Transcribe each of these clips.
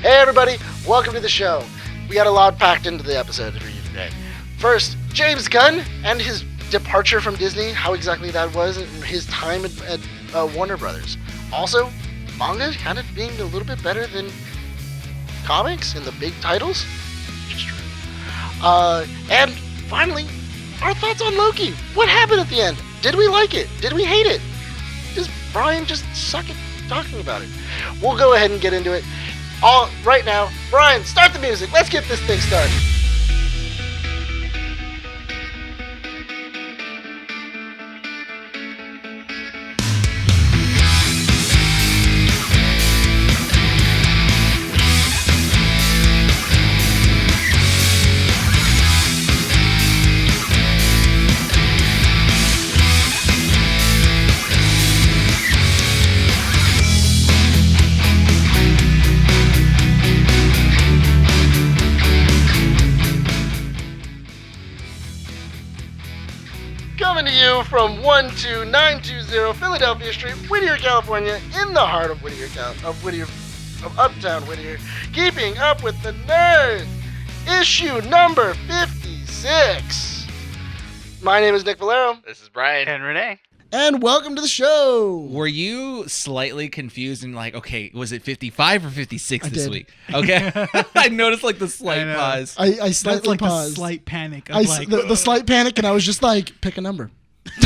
Hey everybody, welcome to the show. We got a lot packed into the episode for you today. First, James Gunn and his departure from Disney, how exactly that was, and his time at Warner Brothers. Also, manga kind of being a little bit better than comics in the big titles, which is true. And finally, our thoughts on Loki. What happened at the end? Did we like it? Did we hate it? Does Bryan just suck at talking about it? We'll go ahead and get into it. All right now, Bryan, start the music. Let's get this thing started. Coming to you from 12920 Philadelphia Street, Whittier, California, in the heart of Uptown Whittier, keeping up with the nerds, issue number 56. My name is Nick Valero. This is Bryan. And Rene. And welcome to the show. Were you slightly confused and like, okay, was it 55 or 56 this did. week? Okay. I noticed like the slight pause. I slightly like paused. The slight panic. Of The slight panic, and I was just like, pick a number. It's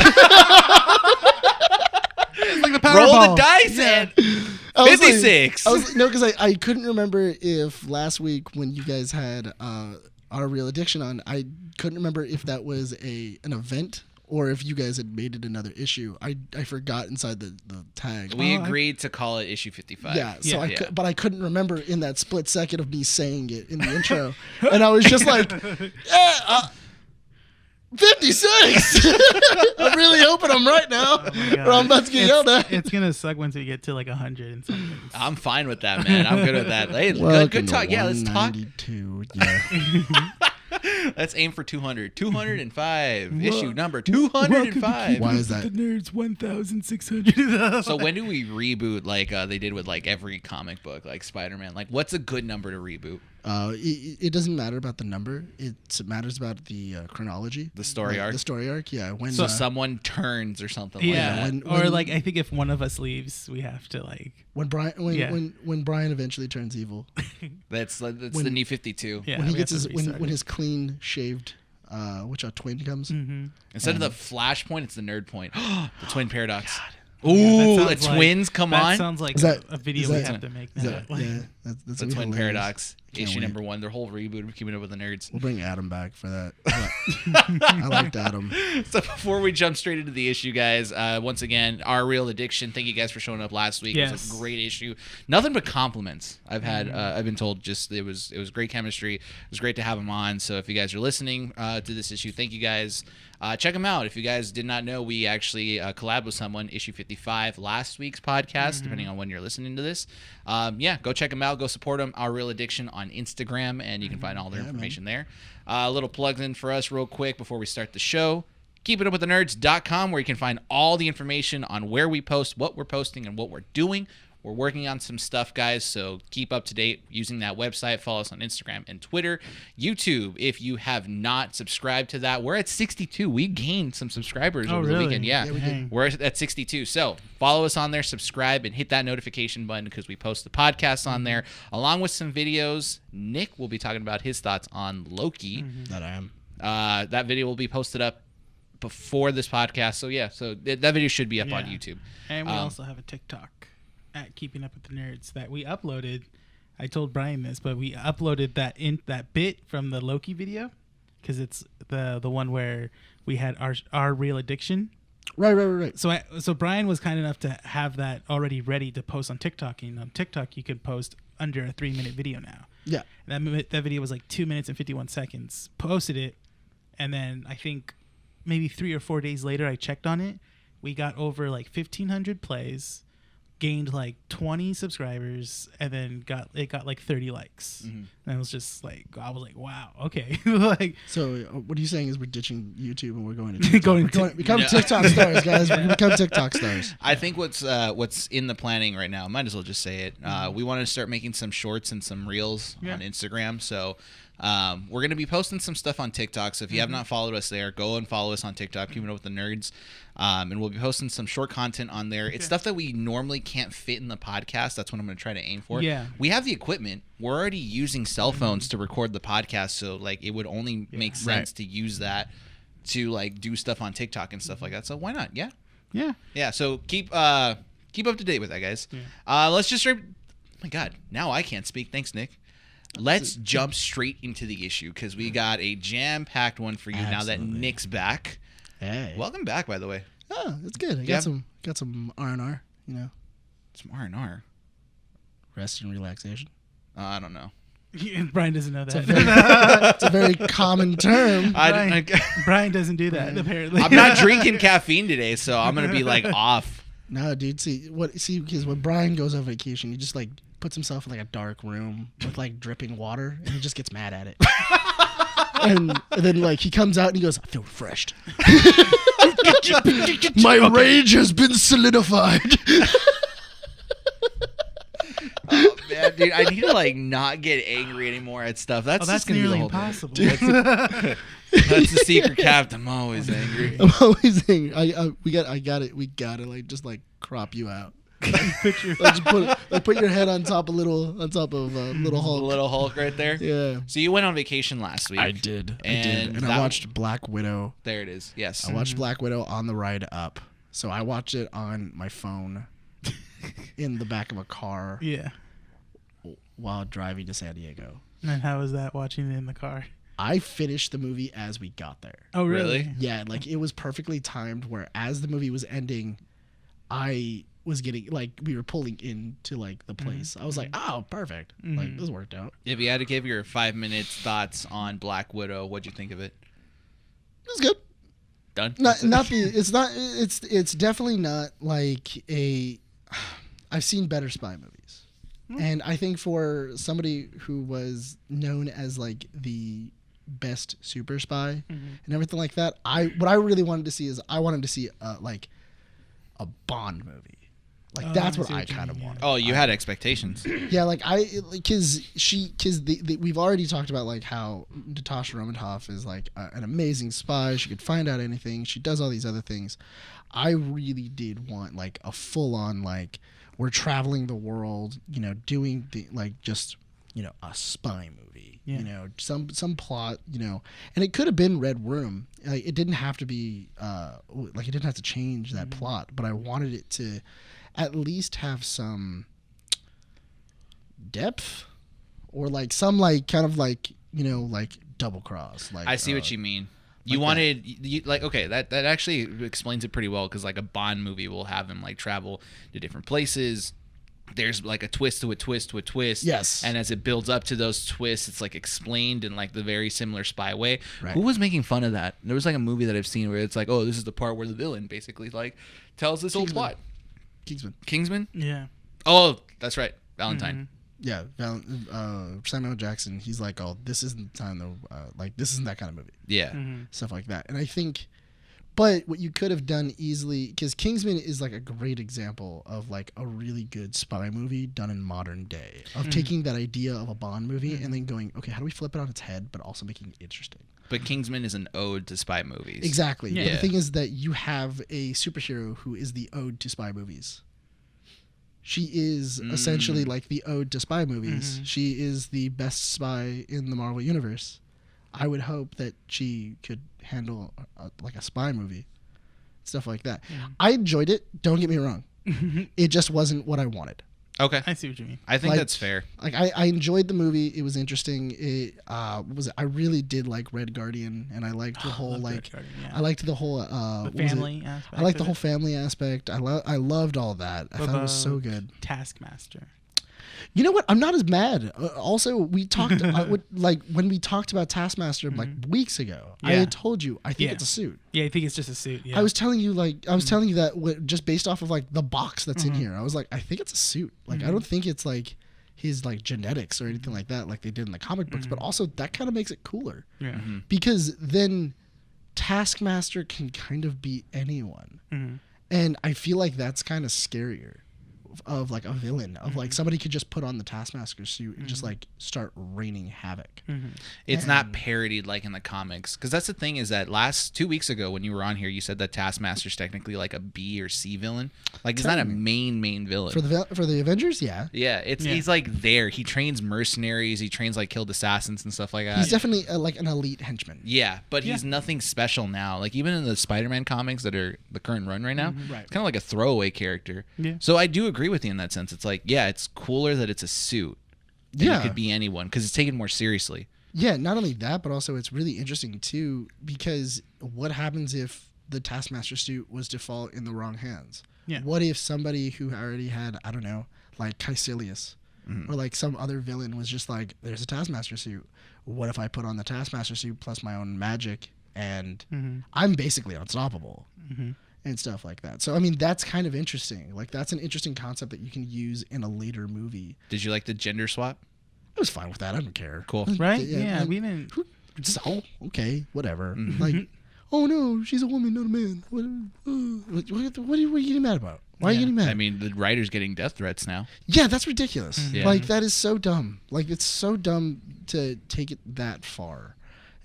like the Powerball. Roll the dice and I was like- 56. because I couldn't remember if last week when you guys had our Real Addiction on, I couldn't remember if that was an event or if you guys had made it another issue. I forgot inside the tag. We agreed to call it issue 55. Yeah, so Yeah. but I couldn't remember in that split second of me saying it in the intro, and I was just like, 56. I'm really hoping I'm right now, or I'm about to get yelled at. It's gonna suck once we get to like 100 and something. I'm fine with that, man. I'm good with that. Hey, good talk. Yeah, let's talk. 192. Yeah. Let's aim for 200. 205. Issue number 205. Why is that? The nerds 1,600. So when do we reboot like they did with like every comic book, like Spider-Man? Like, what's a good number to reboot? It doesn't matter about the number. It matters about the chronology. The story arc? The story arc, yeah. When So someone turns or something like Yeah, that. or like I think if one of us leaves, we have to like. when Bryan eventually turns evil. That's the new 52. Yeah, when he we gets have his to restart when it. his clean shaved twin comes. Mm-hmm. Instead of the flash point, it's the nerd point. The twin paradox. Yeah, Ooh, that the sounds like- twins come that on. sounds like Is that- a video is we that- have to make. Is Now. that, Like, yeah, that's The gonna be twin hilarious. paradox. Can't Issue wait. number 1. Their whole reboot of Keeping Up with the Nerds. We'll bring Adam back for that. I liked Adam. So before we jump straight into the issue, guys, once again, Our Real Addiction. Thank you guys for showing up last week. It was Yes. a great issue. Nothing but compliments. I've had. I've been told just it was great chemistry. It was great to have them on. So if you guys are listening to this issue, thank you guys. Check them out. If you guys did not know, we actually collabed with someone, issue 55, last week's podcast, depending on when you're listening to this. Go check them out. Go support them. Our Real Addiction on Instagram, and you can find all their information there. A little plugs in for us real quick before we start the show. KeepItUpWithTheNerds.com, where you can find all the information on where we post, what we're posting, and what we're doing. We're working on some stuff, guys, so keep up to date using that website. Follow us on Instagram and Twitter. YouTube, if you have not subscribed to that, we're at 62. We gained some subscribers over the weekend. Yeah, we did. we're at 62. So follow us on there, subscribe, and hit that notification button because we post the podcast on there, along with some videos. Nick will be talking about his thoughts on Loki. That I am. That video will be posted up before this podcast. So, yeah, that video should be up on Yeah. YouTube. And we also have a TikTok at Keeping Up with the Nerds that we uploaded. I told Bryan this, but we uploaded that bit from the Loki video because it's the one where we had our Real Addiction. Right. So Bryan was kind enough to have that already ready to post on TikTok. And on TikTok, you can post under a 3-minute video now. Yeah. That video was like 2 minutes and 51 seconds. Posted it, and then I think maybe 3 or 4 days later, I checked on it. We got over like 1,500 plays. gained like 20 subscribers and then got like 30 likes. Mhm. And I was just like, wow, okay. Like, So what are you saying is we're ditching YouTube and we're going to TikTok. Going We're to- become No. TikTok stars, guys. We're going to become TikTok stars. I think what's in the planning right now, might as well just say it. We want to start making some shorts and some reels on Instagram. So we're going to be posting some stuff on TikTok. So if you have not followed us there, go and follow us on TikTok, Keeping Up with the Nerds. And we'll be posting some short content on there. It's stuff that we normally can't fit in the podcast. That's what I'm going to try to aim for. Yeah. We have the equipment. We're already using cell phones to record the podcast. So like it would only make sense to use that to like do stuff on TikTok and stuff like that. So why not? Yeah. yeah. Yeah, so keep up to date with that, guys. Let's just oh my God, now I can't speak. Thanks, Nick. Let's jump straight into the issue because we got a jam-packed one for you now that Absolutely. Nick's back. Hey. Welcome back, by the way. Oh, that's good. I Yeah. got some R&R, you know, Some R&R. rest and relaxation. I don't know. Brian doesn't know that. It's a very common term. Brian doesn't do that, apparently. I'm not drinking caffeine today, so I'm gonna be like off. No, dude. Because when Brian goes on vacation, he just like puts himself in like a dark room with like dripping water, and he just gets mad at it. and then like he comes out and he goes, "I feel refreshed. My rage has been solidified." Oh man, dude, I need to like not get angry anymore at stuff. That's that's just gonna nearly be the whole impossible. That's the secret, Captain. I'm always angry. I'm always saying, we gotta like just like crop you out. Put your- Like, just put your head on top of little Hulk. Little Hulk right there. Yeah. So you went on vacation last week. I did. And And I that- watched Black Widow. There it is. Yes. I watched Black Widow on the ride up. So I watched it on my phone in the back of a car Yeah. while driving to San Diego. And how was that watching it in the car? I finished the movie as we got there. Oh, Really? Yeah, like it was perfectly timed where as the movie was ending, I was getting like we were pulling into like the place. I was like, oh, perfect. Like this worked out. If you had to give your 5 minutes thoughts on Black Widow, what'd you think of it? It was good. Done. It's definitely not like a. I've seen better spy movies, and I think for somebody who was known as like the best super spy and everything like that, what I really wanted to see is I wanted to see like a Bond movie. Like that's I what see I what you kind of mean, yeah. wanted. Oh, you had expectations. Yeah, like because we've already talked about like how Natasha Romanoff is like an amazing spy. She could find out anything. She does all these other things. I really did want like a full on like we're traveling the world, you know, doing the like just you know a spy movie. Yeah. You know, some plot, you know, and it could have been Red Room. Like, it didn't have to be like it didn't have to change that plot, but I wanted it to at least have some depth or like some like kind of like you know like double cross. Like I see what you mean. You like wanted like okay, that actually explains it pretty well because like a Bond movie will have him like travel to different places. There's like a twist to a twist to a twist. Yes. And as it builds up to those twists, it's like explained in like the very similar spy way. Right. Who was making fun of that? There was like a movie that I've seen where it's like, oh, this is the part where the villain basically like tells this whole plot. Kingsman? Yeah. Oh, that's right. Valentine. Yeah, Samuel Jackson. He's like, oh, this isn't the time though. Like this isn't that kind of movie. Yeah. Stuff like that. And I think, but what you could have done easily, because Kingsman is like a great example of like a really good spy movie done in modern day of taking that idea of a Bond movie and then going, okay, how do we flip it on its head, but also making it interesting. But Kingsman is an ode to spy movies. Exactly. Yeah. But the thing is that you have a superhero who is the ode to spy movies. She is essentially like the ode to spy movies. She is the best spy in the Marvel Universe. I would hope that she could handle like a spy movie, stuff like that. I enjoyed it. Don't get me wrong. It just wasn't what I wanted. Okay. I see what you mean. I think Like- that's fair. Like I enjoyed the movie. It was interesting. I really did like Red Guardian, and I liked the whole Love Red like Guardian, yeah. I liked the whole The what was it? family aspect. I liked the of whole it. family aspect. I loved all that. I thought it was so About good. Taskmaster. You know what? I'm not as mad. Also, we talked like when we talked about Taskmaster like weeks ago. I had told you I think it's a suit. Yeah, I think it's just a suit. Yeah. I was telling you that just based off of like the box that's in here. I was like, I think it's a suit. Like I don't think it's like his like genetics or anything like that, like they did in the comic books. But also that kind of makes it cooler. Yeah. Because then Taskmaster can kind of be anyone, and I feel like that's kind of scarier. Of like a villain, of like somebody could just put on the Taskmaster suit and just like start raining havoc. It's not parodied like in the comics, because that's the thing is that 2 weeks ago when you were on here, you said that Taskmaster's technically like a B or C villain. Like he's not a main villain For the Avengers. Yeah, he's like there. He trains mercenaries. He trains like killed assassins and stuff like that. He's definitely like an elite henchman. Yeah, but he's nothing special now. Like even in the Spider-Man comics that are the current run right now, it's kind of like a throwaway character. Yeah. So I do agree with you in that sense. It's like, yeah, it's cooler that it's a suit. And it could be anyone because it's taken more seriously. Yeah, not only that, but also it's really interesting too, because what happens if the Taskmaster suit was to fall in the wrong hands? Yeah. What if somebody who already had, I don't know, like Caecilius or like some other villain was just like, there's a Taskmaster suit. What if I put on the Taskmaster suit plus my own magic and I'm basically unstoppable? And stuff like that. So I mean, that's kind of interesting. Like that's an interesting concept that you can use in a later movie. Did you like the gender swap? I was fine with that. I don't care. Cool. Right? Yeah, we didn't. So okay, whatever. Like, oh no, she's a woman, not a man. What are you getting mad about? Why are you getting mad? I mean, the writer's getting death threats now. Yeah, that's ridiculous. Yeah. Like that is so dumb. Like it's so dumb to take it that far,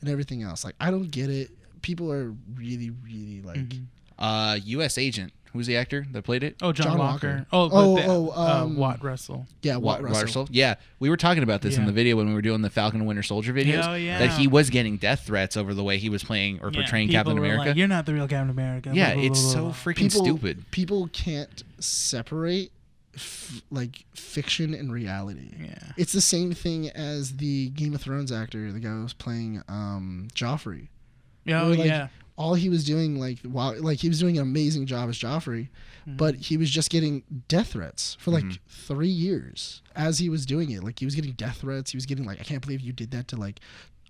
and everything else. Like I don't get it. People are really, really like. U.S. Agent. Who's the actor that played it? Oh, John Walker. Watt Russell. Yeah, Watt Russell. Yeah, we were talking about this in the video when we were doing the Falcon and Winter Soldier videos. Oh, yeah. That he was getting death threats over the way he was playing or portraying Captain America. Like, you're not the real Captain America. Yeah, blah, blah, it's blah, so blah. freaking stupid. People can't separate like fiction and reality. Yeah. It's the same thing as the Game of Thrones actor, the guy who was playing Joffrey. Oh, Where, like, yeah. all he was doing, he was doing an amazing job as Joffrey, but he was just getting death threats for 3 years as he was doing it. Like he was getting death threats. He was getting like, I can't believe you did that to like,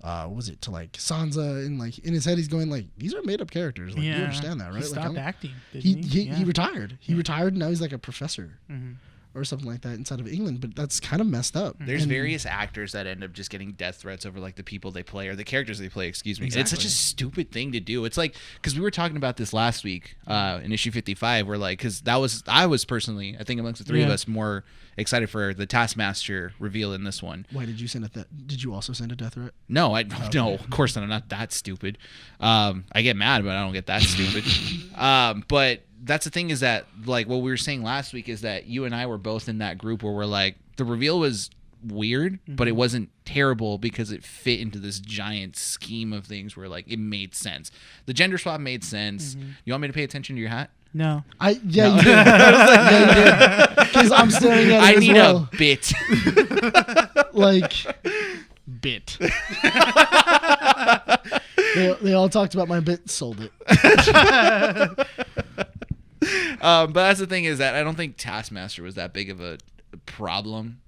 to like Sansa, and like in his head he's going like, these are made up characters. Like you understand that, right? He stopped acting. He retired. He retired, and now he's like a professor. Or something like that inside of England, but that's kind of messed up. There's various actors that end up just getting death threats over like the people they play or the characters they play. Excuse me. Exactly. It's such a stupid thing to do. It's like because we were talking about this last week in issue 55. We're like, because I was personally, I think amongst the three of us, more excited for the Taskmaster reveal in this one. Why did you send Did you also send a death threat? No, no, of course not. I'm not that stupid. I get mad, but I don't get that stupid. But that's the thing is that, like, what we were saying last week is that you and I were both in that group where we're like, the reveal was weird, but it wasn't terrible because it fit into this giant scheme of things where, like, it made sense. The gender swap made sense. You want me to pay attention to your hat? No. You did. Yeah, you did. Because I'm staring at it I need a bit. Like, bit. They all talked about my bit, sold it. But that's the thing is that I don't think Taskmaster was that big of a problem.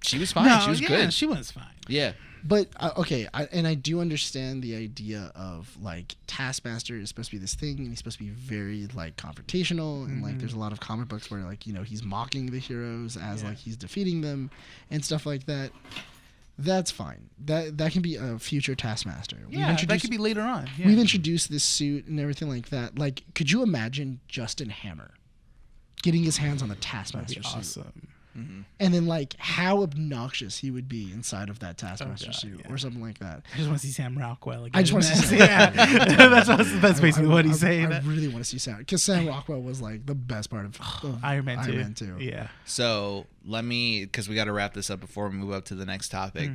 She was fine. No, she was good. She was fine. Yeah. But I do understand the idea of like Taskmaster is supposed to be this thing, and he's supposed to be very like confrontational, and like there's a lot of comic books where like he's mocking the heroes as like he's defeating them and stuff like that. That's fine. That can be a future Taskmaster. Yeah, that could be later on. Yeah. We've introduced this suit and everything like that. Like, could you imagine Justin Hammer getting his hands on the Taskmaster suit? Awesome. And then, like, how obnoxious he would be inside of that Taskmaster suit or something like that. I just want to see Sam Rockwell again. I just want to see Sam. That's basically what he's saying. I really want to see Sam, because Sam Rockwell was like the best part of Iron Man 2. Yeah. So because we got to wrap this up before we move up to the next topic.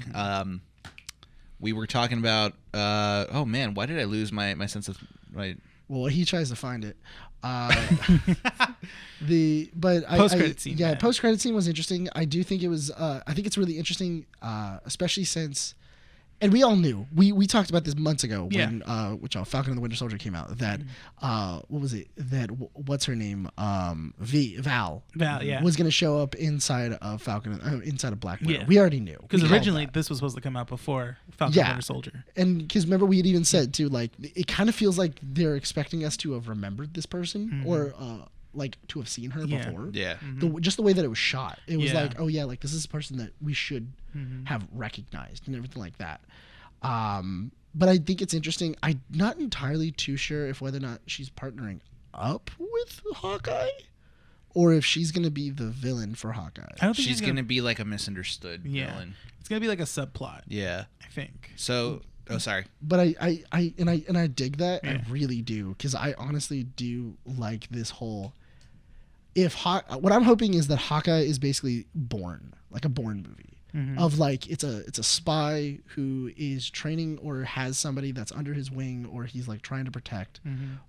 We were talking about. Oh man, why did I lose my sense of my? Well, he tries to find it. Post-credit scene. Yeah, post-credit scene was interesting. I do think it was. I think it's really interesting, especially since and we all knew. We talked about this months ago Yeah. when Falcon and the Winter Soldier came out. That what was it? That what's her name? Val. Val, yeah. Was going to show up inside of inside of Black Widow. Yeah. We already knew Because We called originally that. this was supposed to come out before Falcon Yeah. Winter Soldier. And because remember we had even said too, like it kind of feels like they're expecting us to have remembered this person or like to have seen her Yeah. before. Yeah. Just the way that it was shot, it was Yeah. like, oh yeah, like this is a person that we should have recognized and everything like that. But I think it's interesting. I'm not entirely too sure if whether or not she's partnering up with Hawkeye or if she's going to be the villain for Hawkeye. I don't think She's going to be like a misunderstood Yeah. villain. It's gonna be like a subplot. Yeah. I think. So, sorry. But I dig that. Yeah. I really do, because I honestly do like this whole. What I'm hoping is that Hawkeye is basically Born, like a Born movie. Of like it's a spy who is training or has somebody that's under his wing or he's like trying to protect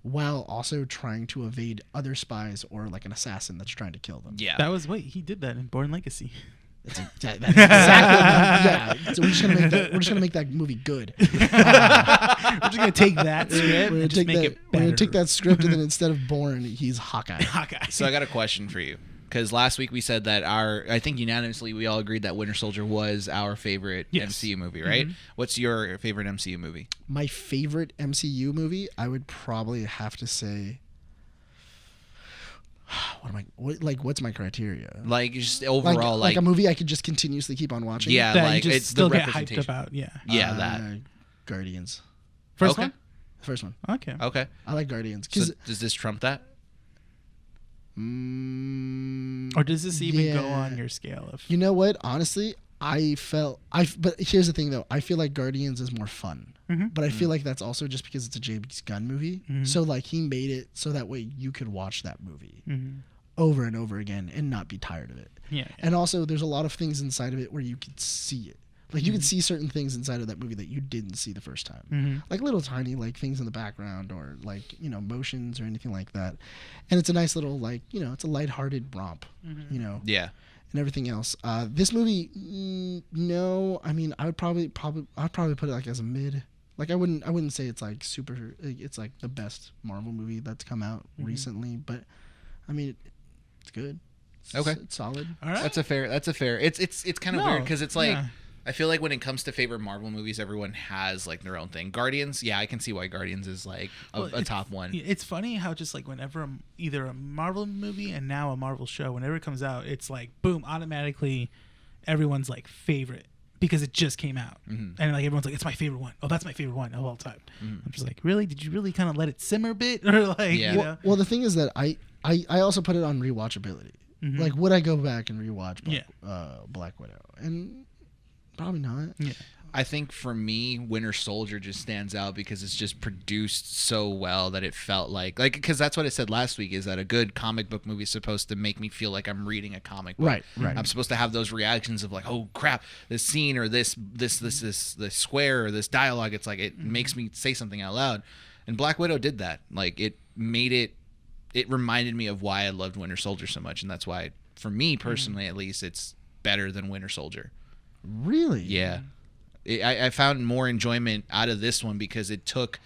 while also trying to evade other spies or like an assassin that's trying to kill them. Yeah. He did that in Born Legacy. That's exactly yeah. So we're just gonna make that movie good. We're just gonna take that script We're gonna and just make it we're better. gonna take that script and then instead of Born, he's Hawkeye. Hawkeye. So I got a question for you. Because last week we said that I think unanimously we all agreed that Winter Soldier was our favorite Yes. MCU movie, right? What's your favorite MCU movie? My favorite MCU movie, I would probably have to say. What's my criteria? Like just overall, like a movie I could just continuously keep on watching. yeah, that like you just it's still the get hyped representation. about. Yeah. Yeah, that. Guardians. First Okay. one. The first one. Okay. Okay. I like Guardians. So 'Cause, does this trump that? Or does this even go yeah. on your scale of? You know what? Honestly, but here's the thing though. I feel like Guardians is more fun. But I feel like that's also just because it's a James Gunn movie. So like he made it so that way you could watch that movie over and over again and not be tired of it. Yeah. And also there's a lot of things inside of it where you could see it. Like you could see certain things inside of that movie that you didn't see the first time. Like little tiny like things in the background or like, motions or anything like that. And it's a nice little like, it's a lighthearted romp, Yeah. and everything else. This movie, no, I mean, I'd probably put it like as a mid. Like I wouldn't say it's like super. It's like the best Marvel movie that's come out recently, but I mean, it's good. Okay. It's solid. All right. That's a fair. It's kind of No, weird because it's like yeah. I feel like when it comes to favorite Marvel movies, everyone has like their own thing. Guardians, yeah, I can see why Guardians is like a top one. It's funny how just like whenever either a Marvel movie and now a Marvel show, whenever it comes out, it's like boom, automatically everyone's like favorite because it just came out, and like everyone's like, it's my favorite one. Oh, that's my favorite one of all time. I'm just like, really? Did you really kind of let it simmer a bit, or like, Yeah. Well, the thing is that I also put it on rewatchability. Like, would I go back and rewatch Black Widow? And probably not. Yeah. I think for me, Winter Soldier just stands out because it's just produced so well that it felt like because that's what I said last week is that a good comic book movie is supposed to make me feel like I'm reading a comic book. Right. I'm supposed to have those reactions of like, oh crap, this scene or this square or this dialogue. It's like it makes me say something out loud, and Black Widow did that. Like it made it. It reminded me of why I loved Winter Soldier so much, and that's why, for me personally, at least, it's better than Winter Soldier. Really? Yeah. I found more enjoyment out of this one because it took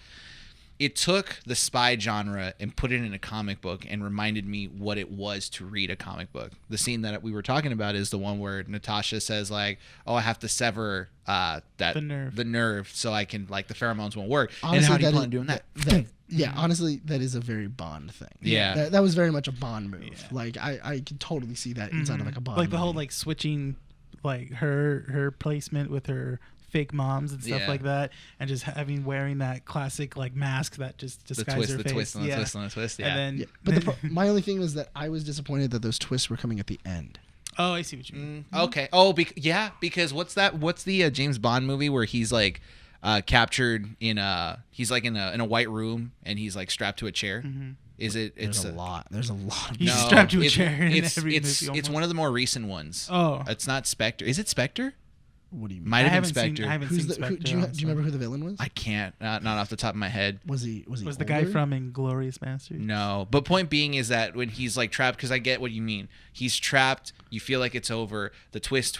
the spy genre and put it in a comic book and reminded me what it was to read a comic book. The scene that we were talking about is the one where Natasha says like, "Oh, I have to sever the nerve so I can like the pheromones won't work." Honestly, and how do you plan on doing that? Yeah, honestly, that is a very Bond thing. Yeah. That was very much a Bond move. Yeah. Like I could totally see that inside of like a Bond. Like the whole movie. like switching, like her placement with her fake moms and stuff Yeah. like that, and just wearing that classic like mask that just disguises her face. twist on the twist on the twist. Yeah. And then Yeah, but my only thing was that I was disappointed that those twists were coming at the end. oh, I see what you mean. Okay. Oh, because what's that? What's the James Bond movie where he's like captured in he's like in a white room and he's like strapped to a chair? Is it? There's a lot. There's a lot. Of He's strapped to a it's- chair in it's, every it's, movie It's almost. one of the more recent ones. Oh. It's not Spectre. Is it Spectre? What do you mean? Might have been haven't seen- Spectre. I haven't Who's seen the, Spectre. do you honestly. remember who the villain was? I can't, not off the top of my head. Was he Was the older? guy from Inglourious Basterds? No, but point being is that when he's like trapped, because I get what you mean. He's trapped. You feel like it's over. The twist,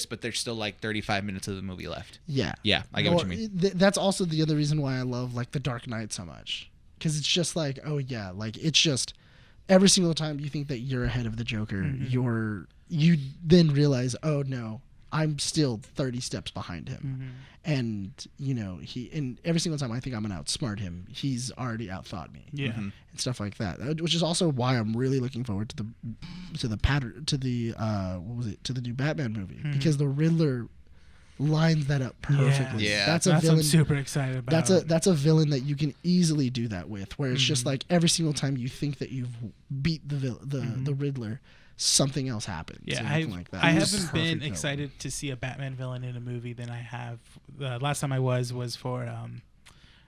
but there's still like 35 minutes of the movie left. Yeah. Yeah, I get what you mean. That's also the other reason why I love like The Dark Knight so much, because it's just like, oh yeah, like it's just every single time you think that you're ahead of the Joker, you then realize, oh no, I'm still 30 steps behind him. And and every single time I think I'm gonna outsmart him, he's already outthought me. Yeah. And stuff like that, which is also why I'm really looking forward to the new Batman movie, because the Riddler lines that up perfectly. Yeah. That's a That's what villain. I'm super excited about. That's a villain that you can easily do that with, where it's just like every single time you think that you've beat the Riddler, something else happens. Yeah, or anything like that. I It's haven't perfect been villain. excited to see a Batman villain in a movie than I have. The last time I was for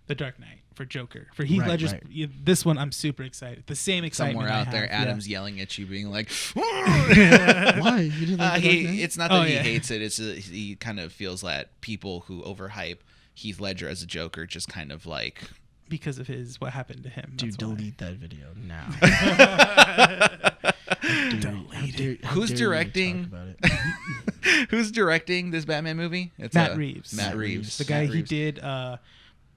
The Dark Knight, for Joker, for Heath Right, Ledger's. right. This one, I'm super excited. The same excitement. Somewhere I out there, have, Adam's yelling at you, being like, Why? You didn't like The Dark Knight? it's not that Oh, he yeah. hates it. It's he kind of feels that people who overhype Heath Ledger as a Joker just kind of like. because of what happened to him. Dude, that's why. delete that video now. Who's directing? Who's directing this Batman movie? It's Matt Reeves. Matt Reeves. The guy Matt he Reeves. did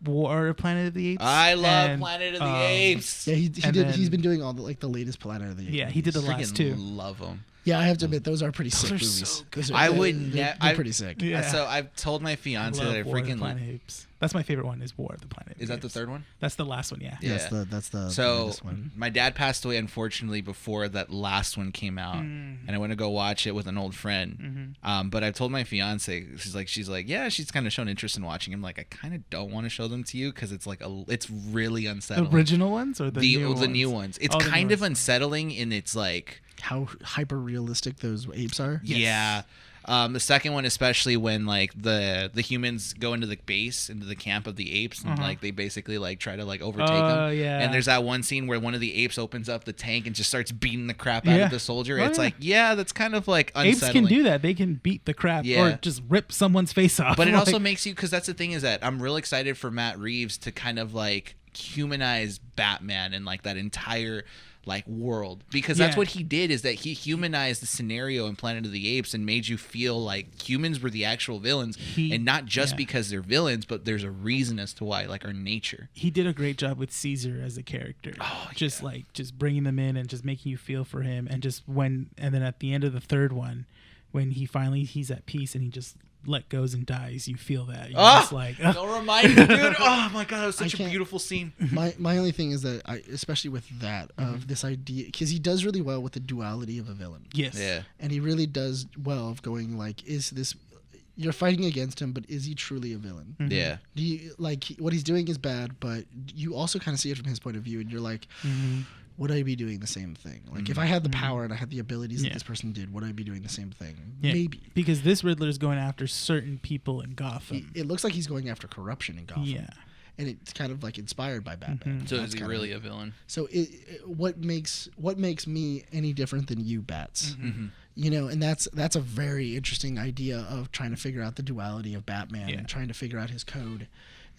War of Planet of the Apes. I love and, Planet of the Apes. Yeah, he And did. then- He's been doing all the latest Planet of the Apes. Yeah, he did the last Freaking two. love them. Yeah, I have to admit those are pretty sick are movies. so Those are- I they're- would they're ne- pretty sick. Yeah. So I've told my I fiance love that I War of the freaking. Planet of the Apes. That's my favorite one. Is War of the Planet. of Is that the Apes. third one? That's the last one. Yeah. Yeah. That's the So latest one. my dad passed away unfortunately before that last one came out, and I went to go watch it with an old friend. But I've told my fiance, she's like, yeah, she's kind of shown interest in watching. I'm like, I kind of don't want to show them to you because it's like it's really The unsettling. original ones or the new ones. It's Oh, the kind new of ones. unsettling, and it's like. How hyper realistic those apes are. Yeah. The second one, especially when like the humans go into the base, into the camp of the apes, and like they basically like try to like overtake them. Yeah. And there's that one scene where one of the apes opens up the tank and just starts beating the crap out Yeah. of the soldier. Oh, It's yeah. like, yeah, that's kind of like Apes unsettling. can do that. They can beat the crap Yeah. or just rip someone's face off. But it Like, also makes you, because that's the thing is that I'm real excited for Matt Reeves to kind of like humanize Batman and like that entire like world, because that's Yeah. what he did, is that he humanized the scenario in Planet of the Apes and made you feel like humans were the actual villains, and not just yeah. because they're villains, but there's a reason as to why, like our nature. he did a great job with Caesar as a character. Just bringing them in and just making you feel for him, and then at the end of the third one, when he's at peace and he just goes and dies, you feel that. You're just like, Don't remind me, dude. Oh my god, it was such a beautiful scene. My only thing is that especially with that of this idea, because he does really well with the duality of a villain. yes, Yeah. And he really does well of going like, is this, you're fighting against him, but is he truly a villain? Yeah. Do you what he's doing is bad, but you also kind of see it from his point of view, and you're like, would I be doing the same thing? Like if I had the power and I had the abilities that Yeah. this person did, would I be doing the same thing? Yeah. Maybe. because this Riddler is going after certain people in Gotham. It looks like he's going after corruption in Gotham. Yeah. And it's kind of like inspired by Batman. So That's is he kind really of, a villain? So what makes me any different than you, Bats? You know, and that's a very interesting idea of trying to figure out the duality of Batman and trying to figure out his code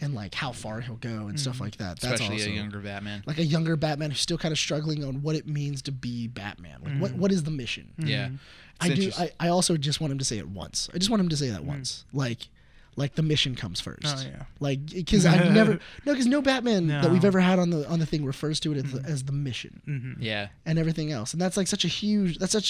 and like how far he'll go and stuff like that. That's Especially also, a younger Batman. like a younger Batman who's still kind of struggling on what it means to be Batman. Like what is the mission? Yeah. I also just want him to say it once. I just want him to say that once. Like the mission comes first. Oh, yeah. Like because I've never because no Batman that we've No. ever had on the thing refers to it as the mission Yeah. and everything else, and that's like such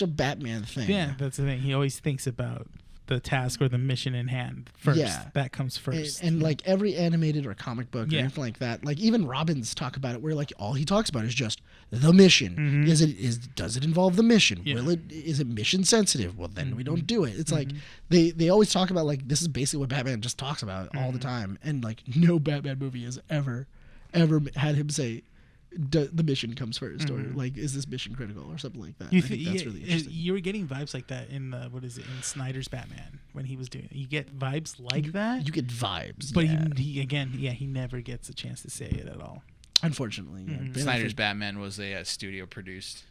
a Batman thing. Yeah, that's the thing. He always thinks about the task or the mission in hand first. Yeah. That comes first. And like every animated or comic book or Yeah. anything like that, like even Robin's talk about it, where like all he talks about is just the mission. Does it involve the mission? Yeah. Is it mission sensitive? Well, then we don't do it. It's like they always talk about like this is basically what Batman just talks about all the time, and like no Batman movie has ever had him say the mission comes first, or like is this mission critical or something like that. I think that's really interesting. You were getting vibes like that in in Snyder's Batman when he was doing it. You get vibes like that, You get vibes, but yeah. he never gets a chance to say it at all. Unfortunately, yeah. Snyder's Batman was a studio produced.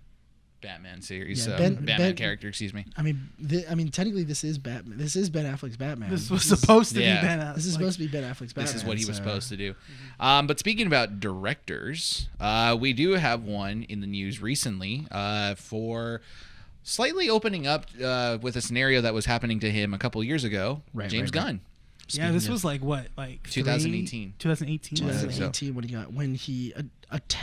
Batman series. Yeah, Batman character, excuse me. I mean, technically, this is Batman. This is Ben Affleck's Batman. This was supposed to be yeah. Ben Affleck. This is supposed to be Ben Affleck's Batman. This is what he was so- supposed to do. But speaking about directors, we do have one in the news recently for slightly opening up with a scenario that was happening to him a couple years ago. Right, James right, right. Gunn. Yeah, this was like what, like 2018. 2018. 2018 when he So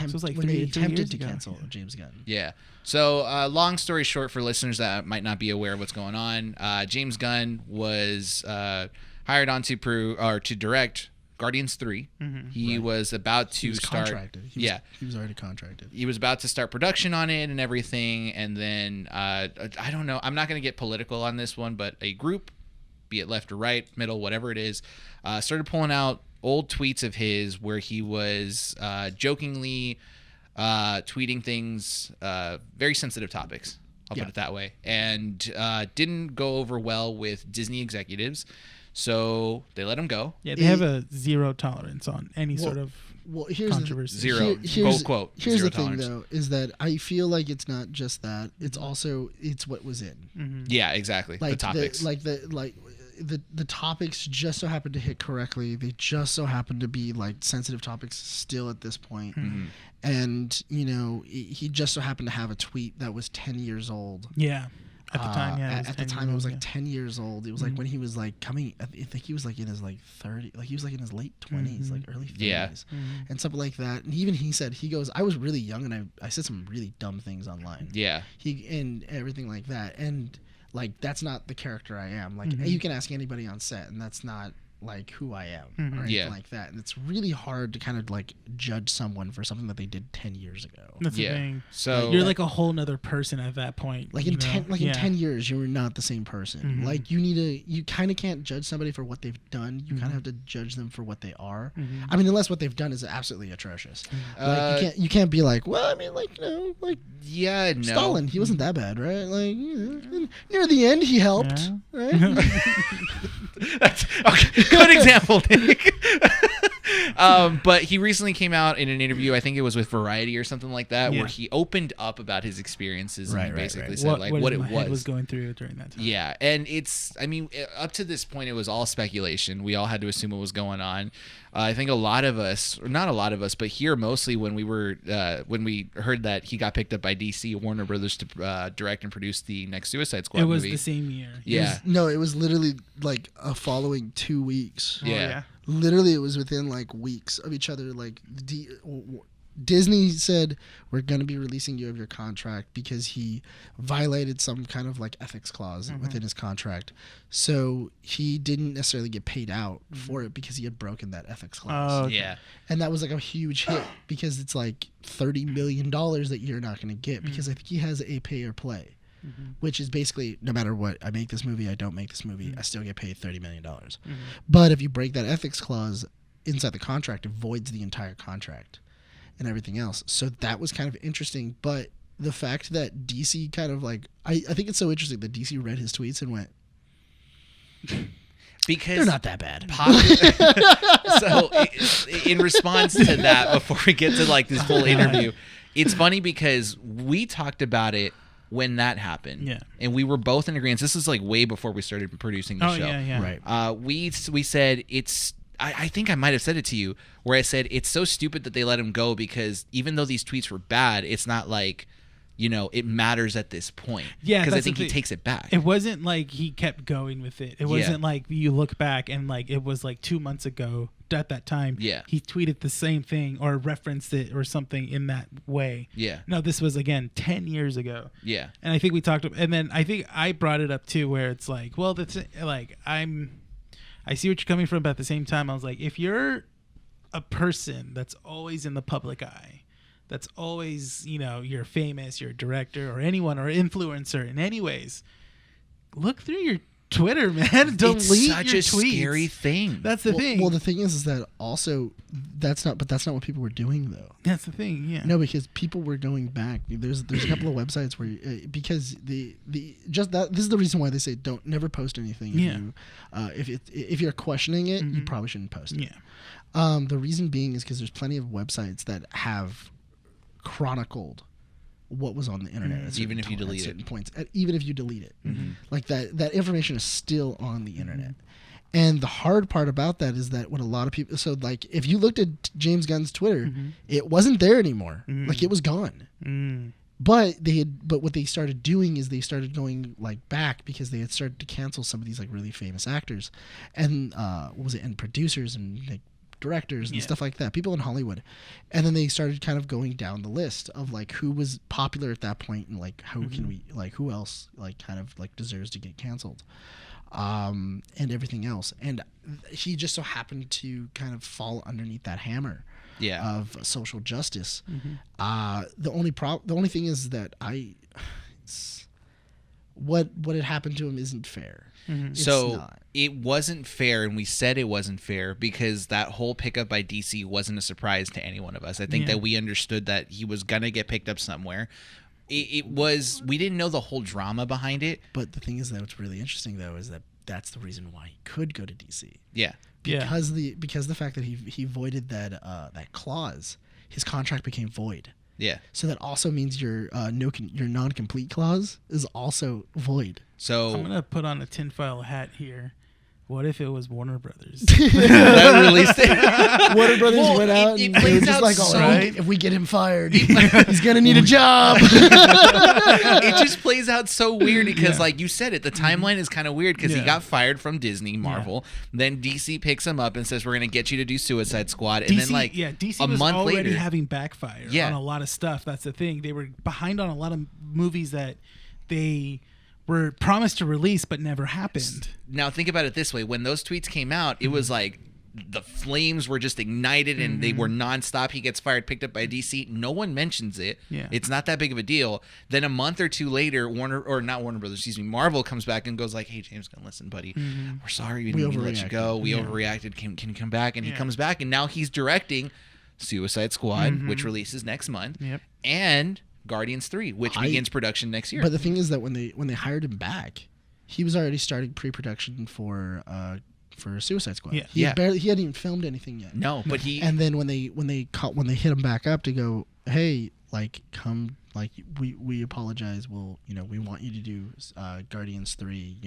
it was like when they 3 attempted years to ago. cancel James Gunn. Yeah. So, long story short, for listeners that might not be aware of what's going on, James Gunn was hired on to direct Guardians 3. He was about to He was start. contracted. He was already contracted. He was about to start production on it and everything, and then I don't know. I'm not going to get political on this one, but a group, be it left or right, middle, whatever it is, started pulling out old tweets of his where he was jokingly tweeting things, very sensitive topics, I'll put it that way, and didn't go over well with Disney executives, so they let him go. Yeah, they have a zero tolerance on any sort of here's controversy. Zero. Quote. Here's Zero the thing, tolerance. though, is that I feel like it's not just that. It's also what was in. Yeah, exactly. Like the topics. The topics just so happen to hit correctly. They just so happen to be like sensitive topics still at this point. And he just so happened to have a tweet that was 10 years old. Yeah. At the time, At the time, it was like 10 years old. It was like when he was like coming. I think he was like in his like 30, like he was like in his late 20s, like early 30s, and something like that. And even he said, he goes, "I was really young and I said some really dumb things online." Yeah. And everything like that. And like that's not the character I am. Like you can ask anybody on set, and that's not like who I am or anything like that. And it's really hard to kind of like judge someone for something that they did 10 years ago. That's the thing. So you're like a whole nother person at that point. Like in 10 years, you're not the same person. Like you kind of can't judge somebody for what they've done. You kind of have to judge them for what they are. I mean, unless what they've done is absolutely atrocious. Like you can't be like, well, I mean, like like yeah, no. Stalin, he wasn't that bad, right? Like near the end, he helped, right? That's okay. Good example, Nick. But he recently came out in an interview, I think it was with Variety or something like that, where he opened up about his experiences and he basically said what it was going through during that time. Yeah, and I mean, up to this point, it was all speculation. We all had to assume what was going on. I think a lot of us, or not a lot of us, but here mostly when we heard that he got picked up by DC Warner Brothers to direct and produce the next Suicide Squad movie. It was the same year. Yeah. It was literally like a following 2 weeks. Yeah. Literally, it was within like weeks of each other. Like Disney said, we're going to be releasing you of your contract because he violated some kind of like ethics clause within his contract. So he didn't necessarily get paid out for it because he had broken that ethics clause. Oh, okay. Yeah. And that was like a huge hit because it's like $30 million that you're not going to get because I think he has a pay or play. Which is basically no matter what, I make this movie, I don't make this movie, I still get paid $30 million. But if you break that ethics clause inside the contract, it voids the entire contract and everything else. So that was kind of interesting. But the fact that DC kind of like, I think it's so interesting that DC read his tweets and went, because they're not that bad. So in response to that, before we get to like this full interview, it's funny because we talked about it when that happened. Yeah. And we were both in agreement. This is like way before we started producing the show. Yeah. Right. We said it's I think I might have said it to you where I said it's so stupid that they let him go because even though these tweets were bad, it's not like, it matters at this point. Yeah, because I think he takes it back. It wasn't like he kept going with it. It wasn't like you look back and like it was like 2 months ago at that time. Yeah. He tweeted the same thing or referenced it or something in that way. Yeah. No, this was again 10 years ago. Yeah. And I think we talked, and then I think I brought it up too, where it's like, well, that's like I see what you're coming from, but at the same time, I was like, if you're a person that's always in the public eye, that's always, you're famous, you're a director or anyone or influencer in any ways, look through your Twitter, man. Delete it's such your a tweets. scary thing. That's the thing. Well, the thing is that also that's not what people were doing though. That's the thing. Yeah. No, because people were going back. There's a couple of websites where because this is the reason why they say never post anything. If you're questioning it, you probably shouldn't post it. Yeah. The reason being is because there's plenty of websites that have chronicled what was on the internet, at Even certain if you delete at certain it. points, even if you delete it, like that information is still on the internet. And the hard part about that is that when a lot of people, so like if you looked at James Gunn's Twitter, it wasn't there anymore. Like it was gone. But what they started doing is they started going like back because they had started to cancel some of these like really famous actors, and and producers and like directors and stuff like that, people in Hollywood, and then they started kind of going down the list of like who was popular at that point and like how can we like who else like kind of like deserves to get canceled. And everything else, and he just so happened to kind of fall underneath that hammer of social justice. The only thing is that what had happened to him isn't fair. So it wasn't fair, and we said it wasn't fair because that whole pickup by DC wasn't a surprise to any one of us. I think that we understood that he was gonna get picked up somewhere. It was, we didn't know the whole drama behind it. But the thing is that what's really interesting though is that that's the reason why he could go to DC. Yeah. Because the fact that he voided that clause, his contract became void. Yeah. So that also means your non-complete clause is also void. So I'm gonna put on a tinfoil hat here. What if it was Warner Brothers? that released it. Warner Brothers went out it and they were plays just out like, so- if we get him fired, he's gonna need a job. It just plays out so weird because, like you said, the timeline is kind of weird because he got fired from Disney, Marvel. Then DC picks him up and says, "We're going to get you to do Suicide Squad." And then, like, DC a was month already later, having backfire on a lot of stuff. That's the thing. They were behind on a lot of movies that they were promised to release but never happened. Now think about it this way: when those tweets came out, it was like the flames were just ignited and they were nonstop. He gets fired, picked up by DC. No one mentions it. Yeah. It's not that big of a deal. Then a month or two later, Marvel comes back and goes like, "Hey, James Gunn, listen, buddy, we're sorry we didn't let you go. We overreacted. Can you come back?" And he comes back, and now he's directing Suicide Squad, which releases next month, and Guardians 3, which begins production next year. But the thing is that when they hired him back, he was already starting pre-production for Suicide Squad. He hadn't even filmed anything yet. No, but he. And then when they hit him back up to go, hey, like come, like we apologize. We want you to do Guardians 3.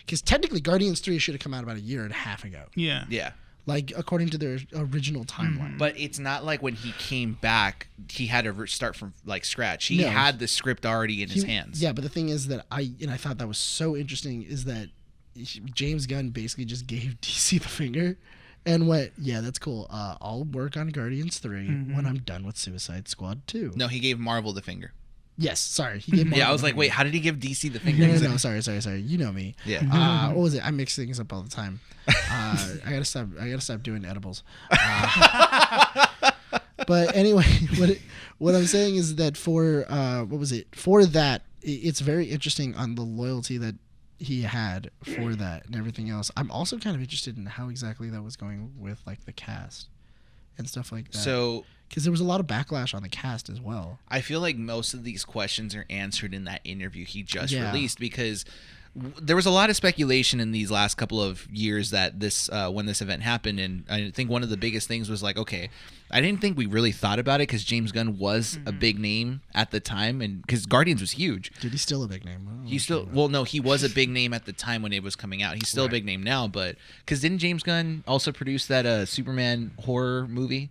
Because technically Guardians 3 should have come out about a year and a half ago. Yeah. Yeah. Like according to their original timeline. But it's not like when he came back, he had to start from like scratch. He had the script already in his hands. Yeah, but the thing is that I thought that was so interesting is that James Gunn basically just gave DC the finger and went, yeah, that's cool. I'll work on Guardians 3 when I'm done with Suicide Squad 2. No, he gave Marvel the finger. Yes, sorry. He gave Marvel I was the like, finger. wait, how did he give DC the finger? No, sorry. You know me. Yeah. What was it? I mix things up all the time. I gotta stop doing edibles. But anyway, what I'm saying is that for that, it's very interesting on the loyalty that he had for that and everything else. I'm also kind of interested in how exactly that was going with like the cast and stuff like that. So, because there was a lot of backlash on the cast as well. I feel like most of these questions are answered in that interview he just released because there was a lot of speculation in these last couple of years that this when this event happened, and I think one of the biggest things was like, okay, I didn't think we really thought about it because James Gunn was a big name at the time, and because Guardians was huge. Dude, he's still a big name. He was a big name at the time when it was coming out. He's still a big name now, but because didn't James Gunn also produce that Superman horror movie?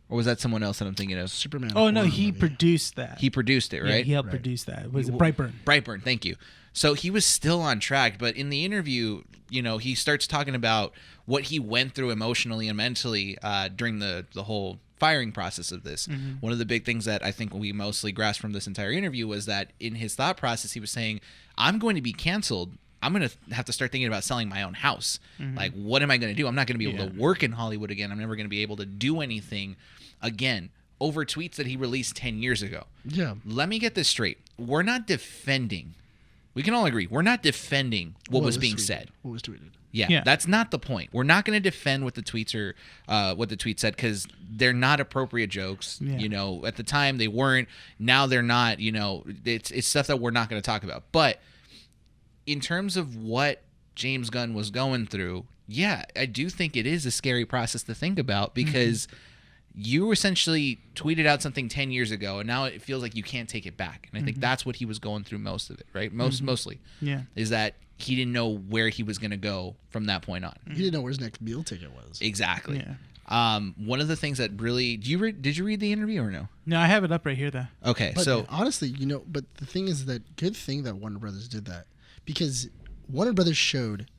Or was that someone else that I'm thinking of? Superman. Oh no, he produced that. He produced it, right? Yeah, he helped produce that. Was it Brightburn? Brightburn, thank you. So he was still on track, but in the interview, he starts talking about what he went through emotionally and mentally during the whole firing process of this. One of the big things that I think we mostly grasped from this entire interview was that in his thought process, he was saying, I'm going to be canceled. I'm going to have to start thinking about selling my own house. Like, what am I going to do? I'm not going to be able to work in Hollywood again. I'm never going to be able to do anything again over tweets that he released 10 years ago. Yeah. Let me get this straight. We're not defending. We can all agree. We're not defending what was being said. What was tweeted. Yeah, that's not the point. We're not going to defend what the tweets are, what the tweet said, because they're not appropriate jokes. Yeah. At the time they weren't. Now they're not. It's stuff that we're not going to talk about. But in terms of what James Gunn was going through, yeah, I do think it is a scary process to think about because you essentially tweeted out something 10 years ago, and now it feels like you can't take it back. And I think that's what he was going through most of it, right? Mostly. Yeah. Is that he didn't know where he was going to go from that point on. He didn't know where his next meal ticket was. Exactly. Yeah. One of the things that really... Did you read the interview or no? No, I have it up right here, though. Okay, But so... honestly, but the thing is that good thing that Warner Brothers did that, because Warner Brothers showed,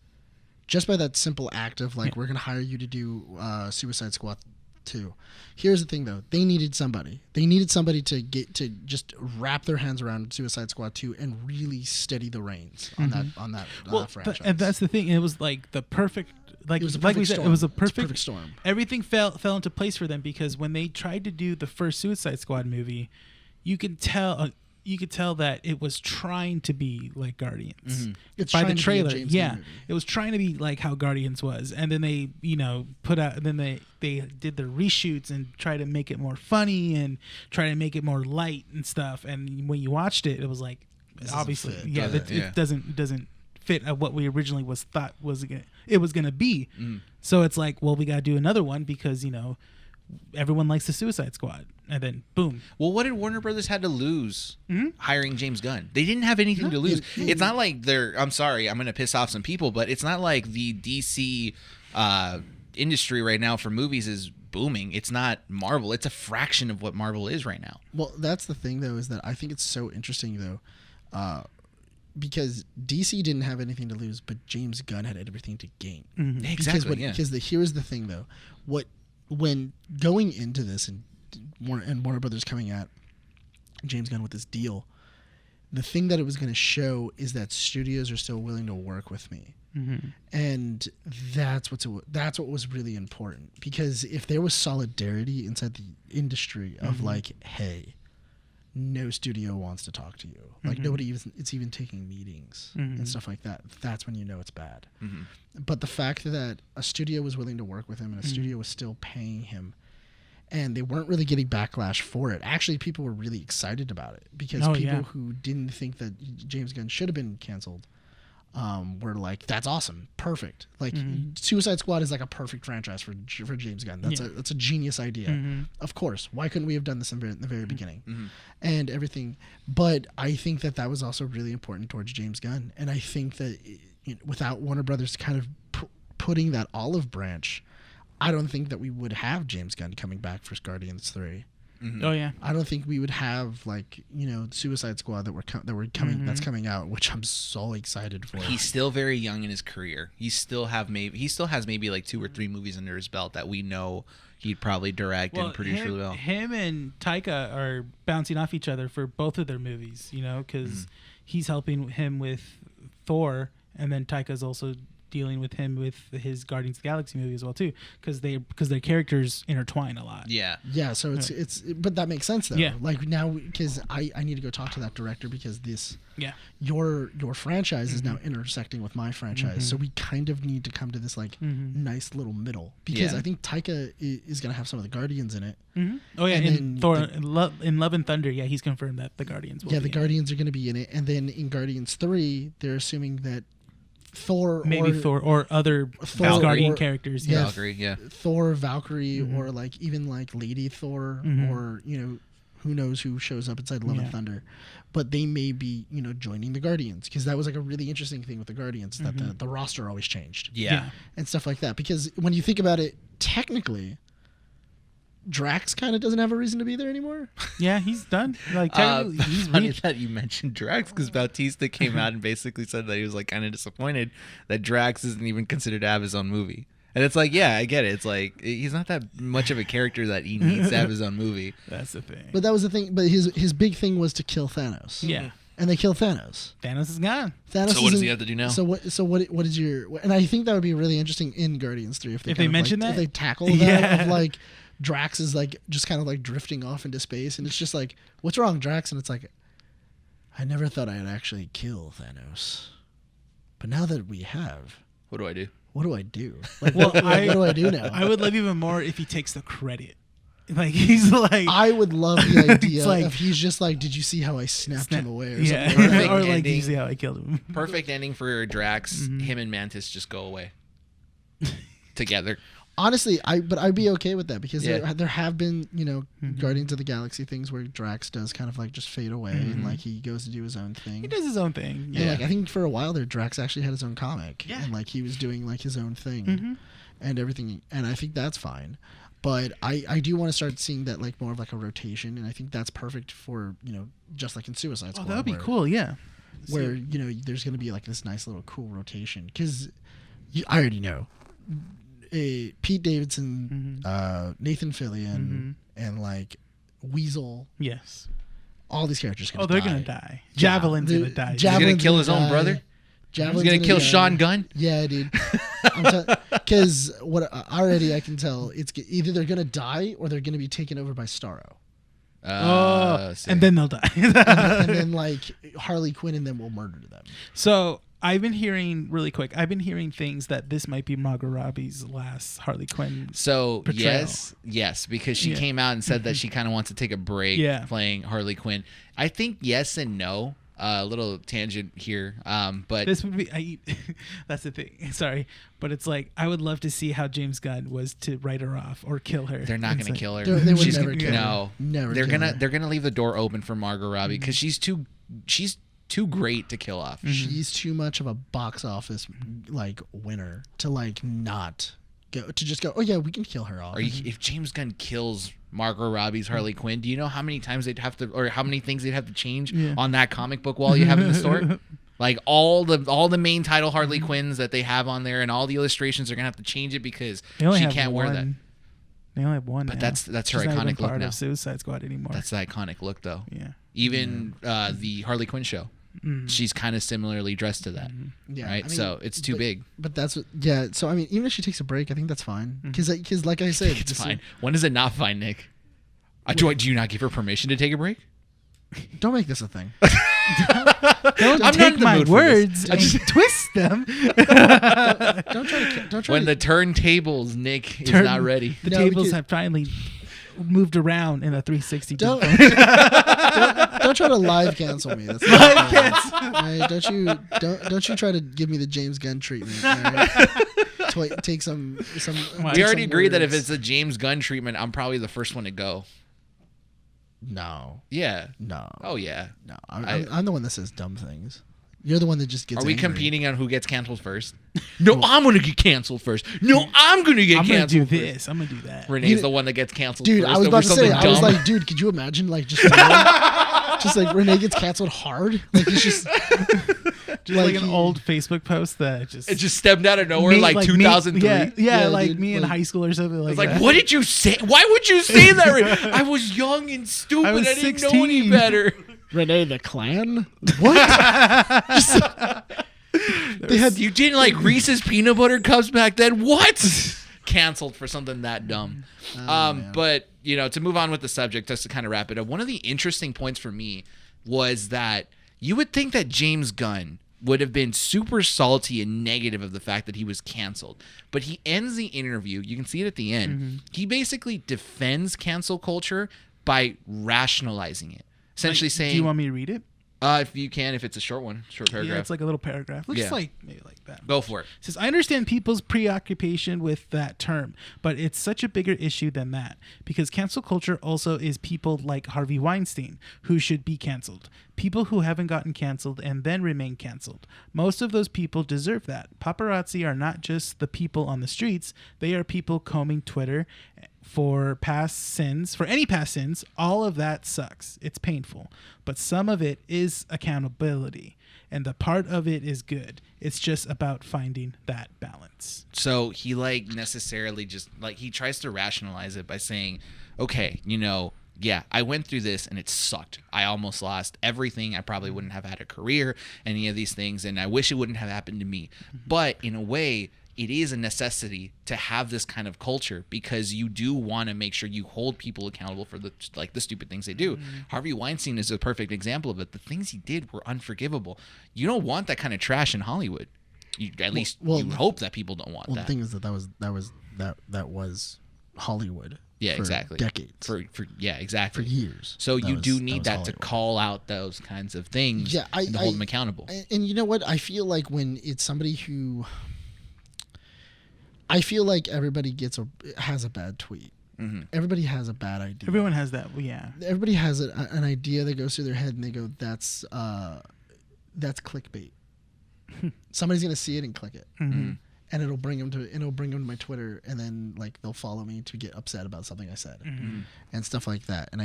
just by that simple act of like, we're going to hire you to do Suicide Squad 2. Here's the thing, though. They needed somebody. They needed somebody to get to just wrap their hands around Suicide Squad 2 and really steady the reins on that franchise. And that's the thing. It was like the perfect... Like, It was a like we perfect said, storm. it was a It's a perfect, perfect storm. Everything fell into place for them, because when they tried to do the first Suicide Squad movie, you could tell that it was trying to be like Guardians. It's by trying the to be a trailer. James Yeah, Gunn movie. it was trying to be like how Guardians was, and then they put out. Then they did the reshoots and try to make it more funny and try to make it more light and stuff. And when you watched it, it was like This obviously doesn't fit, it doesn't fit at what we originally thought it was gonna be. So it's like, well, we gotta do another one because everyone likes the Suicide Squad, and then boom. Well, what did Warner Brothers had to lose hiring James Gunn? They didn't have anything to lose. It's not like I'm sorry, I'm going to piss off some people, but it's not like the DC industry right now for movies is booming. It's not Marvel. It's a fraction of what Marvel is right now. Well, that's the thing, though, is that I think it's so interesting, though, because DC didn't have anything to lose, but James Gunn had everything to gain. Exactly. Because here's the thing, though. When going into this and Warner Brothers coming at James Gunn with this deal, the thing that it was going to show is that studios are still willing to work with me. And that's what was really important, because if there was solidarity inside the industry of like, hey, no studio wants to talk to you, like nobody it's even taking meetings and stuff like that, that's when you know it's bad. But the fact that a studio was willing to work with him and a studio was still paying him, and they weren't really getting backlash for it. Actually, people were really excited about it, because people who didn't think that James Gunn should have been canceled were like, that's awesome, perfect. Like Suicide Squad is like a perfect franchise for James Gunn. That's a genius idea. Of course, why couldn't we have done this in the very beginning and everything? But I think that was also really important towards James Gunn, and I think that without Warner Brothers kind of putting that olive branch, I don't think that we would have James Gunn coming back for Guardians 3. Oh yeah. I don't think we would have Suicide Squad that's coming out, which I'm so excited for. He's still very young in his career. He still has maybe like 2 or 3 movies under his belt that we know he'd probably direct and produce really well. Him and Taika are bouncing off each other for both of their movies, because he's helping him with Thor, and then Taika's also dealing with him with his Guardians of the Galaxy movie as well too, because their characters intertwine a lot. Yeah. So it's but that makes sense though. Yeah. Like now, because I need to go talk to that director, because your franchise is now intersecting with my franchise, so we kind of need to come to this nice little middle, because I think Taika is gonna have some of the Guardians in it. Oh yeah, and in Thor, in Love and Thunder, he's confirmed that the Guardians will be Guardians are gonna be in it, and then in Guardians 3, they're assuming that Thor or other Guardian characters. Valkyrie, Thor, Valkyrie, or even Lady Thor, or who knows who shows up inside Love and Thunder, but they may be joining the Guardians, because that was a really interesting thing with the Guardians, that the roster always changed, and stuff like that. Because when you think about it, technically, Drax kind of doesn't have a reason to be there anymore. Yeah, he's done. Technically, he's funny that you mentioned Drax, because Bautista came out and basically said that he was kind of disappointed that Drax isn't even considered to have his own movie. And it's like, yeah, I get it. It's like, he's not that much of a character that he needs to have his own movie. That's the thing. But that was the thing. But his big thing was to kill Thanos. Yeah. And they kill Thanos. Thanos is gone. Thanos so what does he have to do now? So what is your? And I think that would be really interesting in Guardians 3 if they mention that, if they tackle that of Drax is just kind of drifting off into space, and it's just what's wrong, Drax? And it's I never thought I'd actually kill Thanos, but now that we have, what do I do? What do I do? What do I do now? I would love even more if he takes the credit. He's I would love the idea if he's just did you see how I snapped him away or something? Perfect or ending. Did you see how I killed him? Perfect ending for Drax. Him and Mantis just go away together. Honestly, I'd be okay with that because Yeah. there have been, Mhm. Guardians of the Galaxy things where Drax does kind of like just fade away and like he goes to do his own thing. He does his own thing. And Yeah. like I think for a while there, Drax actually had his own comic, Yeah. and like he was doing like his own thing Mhm. and everything, and I think that's fine. But I do want to start seeing that like more of like a rotation, and I think that's perfect for just like in Suicide Squad. Oh, that would be where- cool. Yeah. Where there's gonna be like this nice little cool rotation because I already know Pete Davidson, Nathan Fillion, and like Weasel. Yes. All these characters Oh, they're gonna die. Yeah, Javelin's the- gonna die. He's gonna Javelin's kill his gonna own die. brother. Javelin's He's gonna kill die. Sean Gunn. Yeah, dude. Because what already I can tell, it's either they're gonna die or they're gonna be taken over by Starro, And then they'll die. and then like Harley Quinn and them will murder them. So I've been hearing really quick. I've been hearing things that this might be Margot Robbie's last Harley Quinn. So portrayal. yes, because she Yeah. came out and said that she kind of wants to take a break Yeah. playing Harley Quinn. I think yes and no. A little tangent here, but This would be. That's the thing. Sorry, but it's like I would love to see how James Gunn was to write her off or kill her. they're not It's going to like- kill her. They would She's never gonna- kill her. No, Never They're kill gonna her. they're gonna leave the door open for Margot Robbie because she's too great to kill off. She's too much of a box office like winner to like not go to just go. Oh yeah, we can kill her off. If James Gunn kills Margot Robbie's Harley Quinn, do you know how many times they'd have to, or how many things they'd have to change on that comic book wall you have in the store? Like all the main title Harley Quinns that they have on there, and all the illustrations are gonna have to change it because They only she have can't wear that. one. They only have one. But now. that's her She's not even iconic look part now. of Suicide Squad anymore. That's the iconic look though. Yeah. Even the Harley Quinn show, she's kind of similarly dressed to that, Yeah, right? I mean, So it's too big. But that's what. Yeah. So I mean, even if she takes a break, I think that's fine. Because like I said, It's fine. When is it not fine, Nick? Do you not give her permission to take a break? Don't make this a thing. Don't I'm not take in the my mood for words this. and twist them. Don't try When to. the turntables, Nick is Turn- not ready. The No, tables because- have finally moved around in a 360. Don't, different- don't try to live cancel me. That's not Live fine. cancel. All right, don't you try to give me the James Gunn treatment. All right? Take some. We already agreed that if it's a James Gunn treatment, I'm probably the first one to go. no, Yeah. no, Oh yeah. no. I'm the one that says dumb things. You're the one that just gets. Are we angry. competing on who gets canceled first? No, I'm gonna get canceled first. No, I'm gonna get I'm gonna do canceled. this. I'm gonna do that. Renee's the one that gets canceled Dude, first. I was over about to say. something I was dumb. like, dude, could you imagine like just just like Rene gets canceled hard? Like he's just Just like an old Facebook post that just it just stepped out of nowhere, me- like me- 2003. Yeah, Yeah, like dude, me in like- high school or something like It's like, that. what did you say? Why would you say that? Rene? I was young and stupid. I I, was didn't know any 16. better. Rene the Clan. What? They had You didn't like Reese's peanut butter cups back then? What? Canceled for something that dumb. man. But, to move on with the subject, just to kind of wrap it up, one of the interesting points for me was that you would think that James Gunn would have been super salty and negative of the fact that he was canceled. But he ends the interview, you can see it at the end, he basically defends cancel culture by rationalizing it. Essentially saying, Do you want me to read it? if you can, if it's a short one, short paragraph. Yeah, it's like a little paragraph. Looks Yeah. like maybe like that. Go for it. It says, I understand people's preoccupation with that term, but it's such a bigger issue than that because cancel culture also is people like Harvey Weinstein who should be canceled. People who haven't gotten canceled and then remain canceled. Most of those people deserve that. Paparazzi are not just the people on the streets. They are people combing Twitter for past sins, for any past sins. All of that sucks. It's painful. But some of it is accountability. And the part of it is good. It's just about finding that balance. So he necessarily just he tries to rationalize it by saying, okay, yeah, I went through this and it sucked. I almost lost everything. I probably wouldn't have had a career, any of these things, and I wish it wouldn't have happened to me. But in a way, it is a necessity to have this kind of culture because you do want to make sure you hold people accountable for the stupid things they do. Harvey Weinstein is a perfect example of it. The things he did were unforgivable. You don't want that kind of trash in Hollywood. You hope that people don't want Well, that. the thing is that was Hollywood. Yeah, for exactly. Decades. For exactly. For years. So you was- do need that was to Hollywood. call out those kinds of things Yeah, and to hold them accountable. And you know what? I feel like when it's somebody who I feel like everybody has a bad tweet. Mm-hmm. Everybody has a bad idea. Everyone has that. Well, yeah. Everybody has an idea that goes through their head, and they go, "That's clickbait." Somebody's gonna see it and click it, Mm-hmm. and it'll bring them to my Twitter, and then like they'll follow me to get upset about something I said, Mm-hmm. and stuff like that. And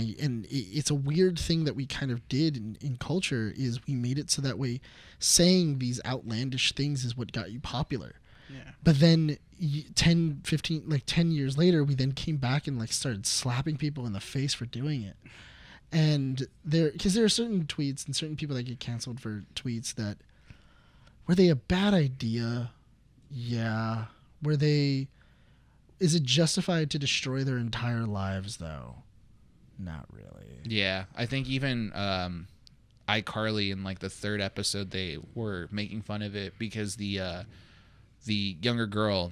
it's a weird thing that we kind of did in culture is we made it so that way saying these outlandish things is what got you popular. Yeah. But then 10 years later, we then came back and like started slapping people in the face for doing it. And because there are certain tweets and certain people that get canceled for tweets that were they a bad idea? Yeah. Is it justified to destroy their entire lives though? Not really. Yeah, I think even iCarly in like the 3rd episode, they were making fun of it because the younger girl,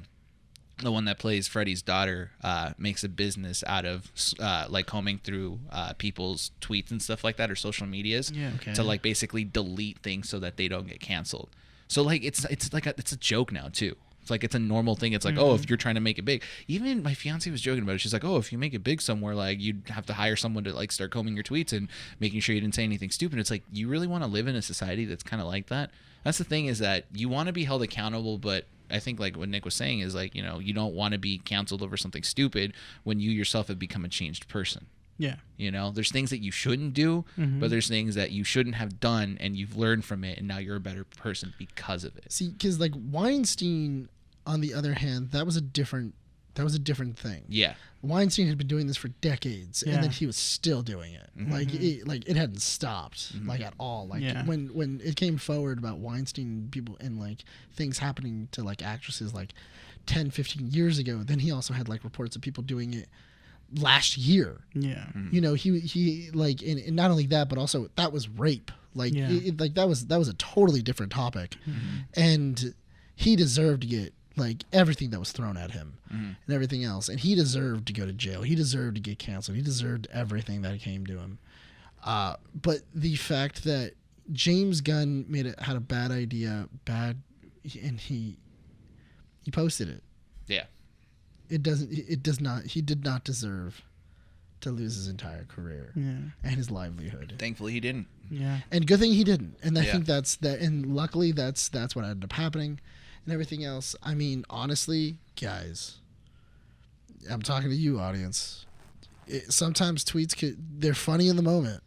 the one that plays Freddy's daughter, makes a business out of like combing through people's tweets and stuff like that, or social medias, to like basically delete things so that they don't get canceled. So like it's a joke now too. It's like it's a normal thing. It's like, oh, if you're trying to make it big. Even my fiance was joking about it. She's like, oh, if you make it big somewhere, like you'd have to hire someone to like start combing your tweets and making sure you didn't say anything stupid. It's like, you really want to live in a society that's kind of like that? That's the thing, is that you want to be held accountable, but I think like what Nick was saying is like, you know, you don't want to be canceled over something stupid when you yourself have become a changed person. Yeah. You know, there's things that you shouldn't do, but there's things that you shouldn't have done, and you've learned from it, and now you're a better person because of it. See, because like Weinstein, on the other hand, that was a different thing. Yeah. Weinstein had been doing this for decades, Yeah. and then he was still doing it. Like it hadn't stopped like at all. Like when it came forward about Weinstein people and like things happening to like actresses like 10, 15 years ago, then he also had like reports of people doing it last year. Yeah. You know, he like, and not only that, but also that was rape. Like, like that was a totally different topic, and he deserved to get like everything that was thrown at him and everything else, and he deserved to go to jail. He deserved to get canceled. He deserved everything that came to him. But the fact that James Gunn had a bad idea, and he posted it. Yeah. He did not deserve to lose his entire career and his livelihood. Thankfully, he didn't. Yeah. And good thing he didn't. And I think that's that. And luckily, that's what ended up happening, and everything else. I mean, honestly, guys, I'm talking to you, audience. Sometimes tweets they're funny in the moment,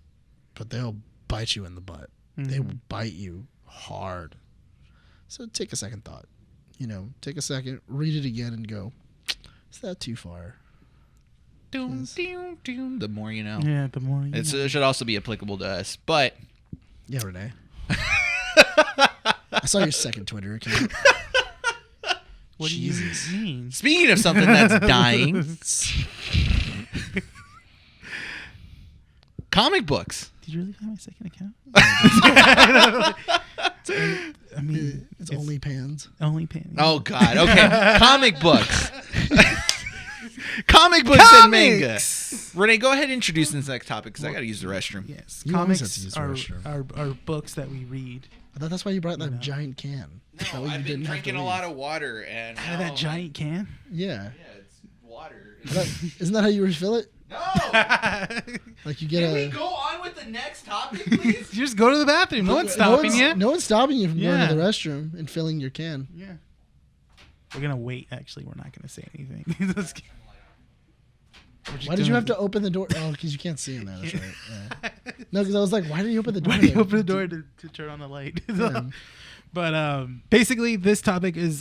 but they'll bite you in the butt. They will bite you hard. So take a second thought. You know, take a second, read it again, and go, is that too far? The more you know. Yeah, the more you know. It should also be applicable to us, but Yeah, Rene. I saw your second Twitter account. What do you mean? speaking of something that's dying, comic books. Did you really find my second account? I mean, It's only pans. only paying. Oh God. Okay. Comic books. Comic books and manga. Rene, go ahead and introduce this next topic because I got to use the restroom. Yes, You always have to comics use the restroom. are books that we read. I thought that's why you brought that giant can. That No, way you I've been didn't have to drinking a leave. lot of water and Out of that giant can. Yeah. Yeah, it's water. Isn't that how you refill it? No. Like you get Can we a. go on with the next topic, please? You just go to the bathroom. No one's stopping you. No one's stopping you from going Yeah. to the restroom and filling your can. Yeah. We're gonna wait. Actually, we're not gonna say anything. Why did you have to open the door? Oh, because you can't see in there. That's right. Yeah. No, because I was like, why did you open the door? Why do you open the door to turn on the light? Yeah. But basically, this topic is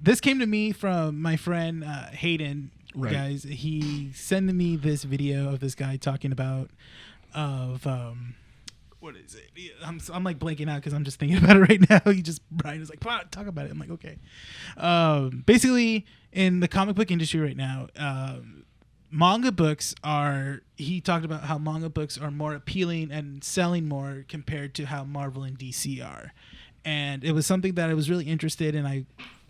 this came to me from my friend Hayden. Right. Guys, he sent me this video of this guy talking about what is it? I'm like blanking out because I'm just thinking about it right now. Bryan is like, talk about it. I'm like, okay. Basically, in the comic book industry right now, manga books he talked about how manga books are more appealing and selling more compared to how Marvel and DC are. And it was something that I was really interested in. I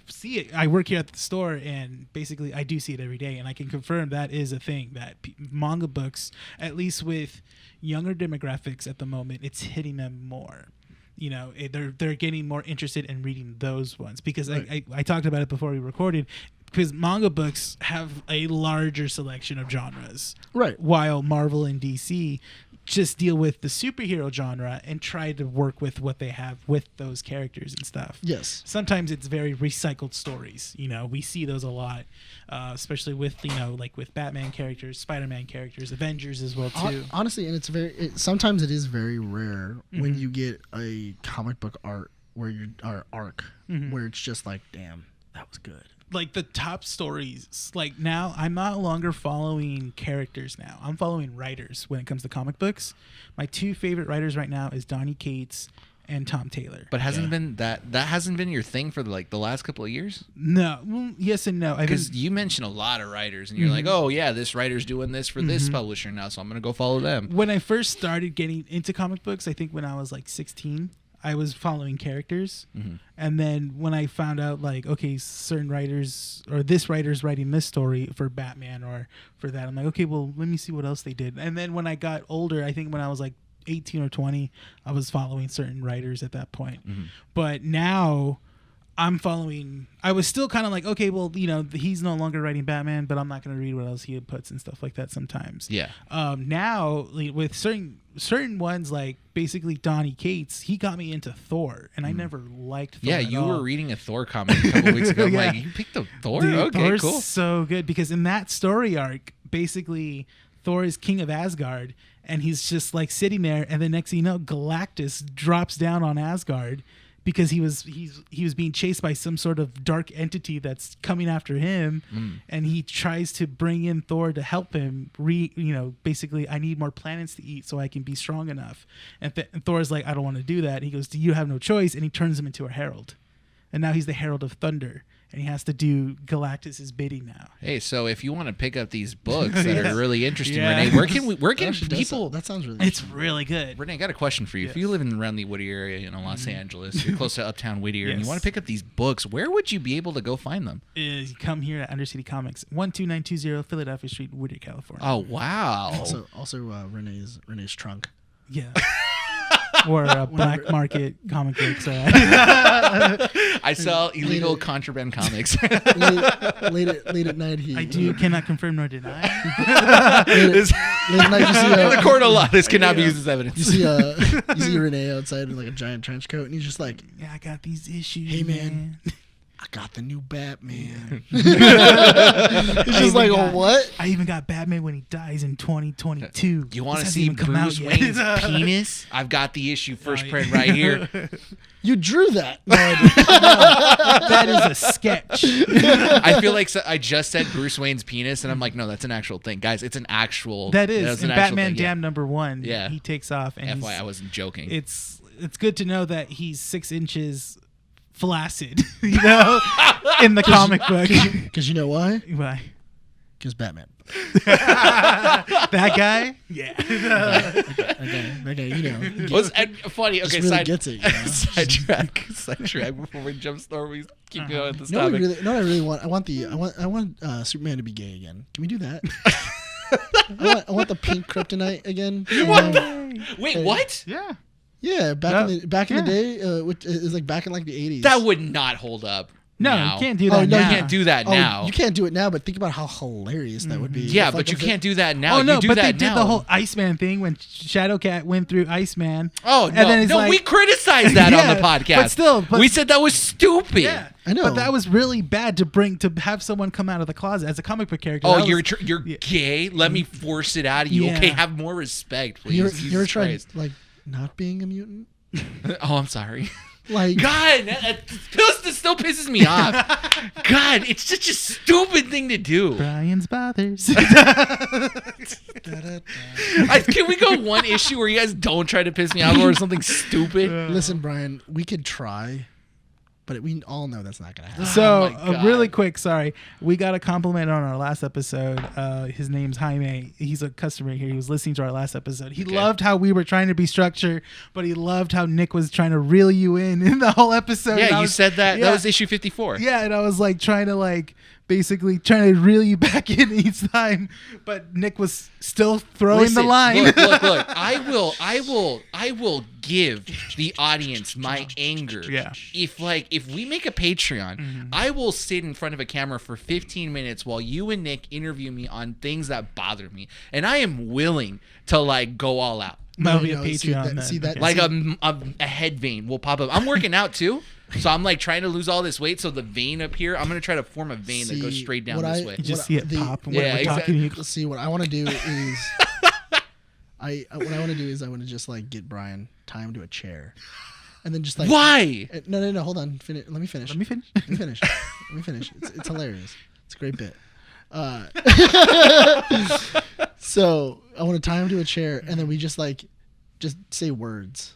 see it. I work here at the store, and basically I do see it every day, and I can confirm that is a thing, that manga books, at least with younger demographics at the moment, it's hitting them more. You know, they're getting more interested in reading those ones because right. I talked about it before we recorded. because manga books have a larger selection of genres, Right. while Marvel and DC just deal with the superhero genre and try to work with what they have with those characters and stuff. Yes. Sometimes it's very recycled stories. We see those a lot, especially with like with Batman characters, Spider-Man characters, Avengers as well too. Honestly, and sometimes it is very rare when Mm-hmm. you get a comic book arc where Mm-hmm. where it's just like, damn, that was good. Like the top stories, like now I'm no longer following characters now. I'm following writers when it comes to comic books. My two favorite writers right now is Donny Cates and Tom Taylor. But hasn't been that hasn't been your thing for the last couple of years? No, well, yes and no. Because you mention a lot of writers, and you're like, oh yeah, this writer's doing this for this publisher now, so I'm gonna go follow them. When I first started getting into comic books, I think when I was like 16, I was following characters. And then when I found out like, okay, certain writers or this writer's writing this story for Batman or for that, I'm like, okay, well, let me see what else they did. And then when I got older, I think when I was like 18 or 20, I was following certain writers at that point. But now I'm following. I was still kind of like, okay, well, he's no longer writing Batman, but I'm not going to read what else he puts and stuff like that sometimes. Yeah. Now with certain ones, like basically Donny Cates, he got me into Thor, and I never liked Thor. Yeah, at you all. were reading a Thor comic a couple weeks ago. I'm Yeah. like, you picked up Thor? Dude, Okay, Thor's cool. so good because in that story arc, basically Thor is king of Asgard, and he's just like sitting there, and the next thing you know, Galactus drops down on Asgard because he was being chased by some sort of dark entity that's coming after him, and he tries to bring in Thor to help him. Basically, I need more planets to eat so I can be strong enough. And Thor's like, I don't want to do that. And he goes, do you have no choice? And he turns him into a herald, and now he's the Herald of Thunder. And he has to do Galactus's bidding now. Hey, so if you want to pick up these books that are really interesting, Yeah. Renee, where can people? That sounds really. It's really good. Renee, I got a question for you. If you live in around the Whittier area, Los Angeles, you're close to Uptown Whittier, and you Yes. want to pick up these books, where would you be able to go find them? You come here at Undercity Comics, 12920 Philadelphia Street, Whittier, California. Oh, wow. Also Renee's trunk. Yeah. Or a black market comic books. I sell illegal contraband comics. late at night, he. Cannot confirm nor deny. This- Late at night, you see in the court of law, this cannot be used as evidence. you see Renee outside in like a giant trench coat, and he's just like, Yeah, I got these issues. "Hey, man. I got the new Batman." It's It's just like, oh, what? I even got Batman when he dies in 2022. You want to This hasn't see even come out Bruce yet. Wayne's penis? I've got the issue first yeah. print right here. You drew that. That is a sketch. I feel like I just said Bruce Wayne's penis, and I'm like, no, that's an actual thing, guys. It's an actual. That that's is. an In actual Batman thing, yeah. Damn #1, Yeah. he takes off. And FYI, I wasn't joking. it's good to know that he's 6 inches flaccid, in the comic book. Because you know why? Why? Because Batman. That guy? Yeah. Okay, you know. Was funny. Just Okay, really gets it, you know? sidetrack before we jump stories. Keep going with this No, I topic. really want. I want Superman to be gay again. Can we do that? I want the pink kryptonite again. Wait, what? Yeah. Yeah, back in the day, which is like back in like the 80s. That would not hold up. No, now. you can't do that. Oh, no, now. You can't do that now. You can't do it now, but think about how hilarious that would be. Yeah, If, like, but you if it- can't do that now. Oh no, you do but that they did now. the whole Iceman thing when Shadowcat went through Iceman. Oh and no, then it's no, like, we criticized that on the Yeah, podcast. but still, we said that was stupid. yeah, I know. but that was really bad to have someone come out of the closet as a comic book character. Oh, That you're was- yeah. gay? Let me force it out of you. Yeah. Okay, have more respect, please. You ever Jesus tried Christ. like not being a mutant? Oh, I'm sorry. Like God, that still pisses me off. God, it's such a stupid thing to do. Brian's bothers. Can we go one issue where you guys don't try to piss me off or something stupid? listen, Brian, we could try, but we all know that's not gonna happen. So, Oh my God. really quick, sorry. We got a compliment on our last episode. His name's Jaime. He's a customer here. He was listening to our last episode. He Okay. loved how we were trying to be structured, but he loved how Nick was trying to reel you in the whole episode. Yeah, And I you was- said that. yeah. That was issue 54. Yeah, and I was like trying to basically trying to reel you back in each time, but Nick was still throwing Listen, the line. Look. I will give the audience my anger. Yeah. If we make a Patreon, I will sit in front of a camera for 15 minutes while you and Nick interview me on things that bother me, and I am willing to like go all out. That'll be a No, Patreon. see that- Like a head vein will pop up. I'm working out too, so I'm like trying to lose all this weight. So the vein up here, I'm gonna try to form a vein that goes straight down this way. You just see it pop. When Yeah, we're exactly. talking. See, what I want to do is, I want to just like get Bryan, tie him to a chair, and then just like Why? No, hold on, let me finish. Let me finish. Let me finish. It's hilarious. It's a great bit. So I want to tie him to a chair, and then we just say words,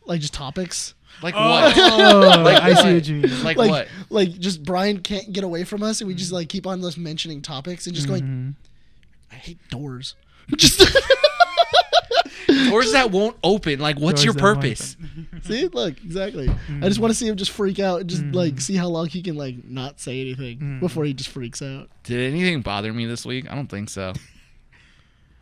like just topics. Like what? Oh, Like I see what? what you mean. Like what? Like just Bryan can't get away from us, and we just like keep on just mentioning topics and just going. I hate doors. Just Doors that won't open. Like, what's Doors your that won't purpose? see, look exactly. I just want to see him just freak out and just like see how long he can like not say anything before he just freaks out. Did anything bother me this week? I don't think so.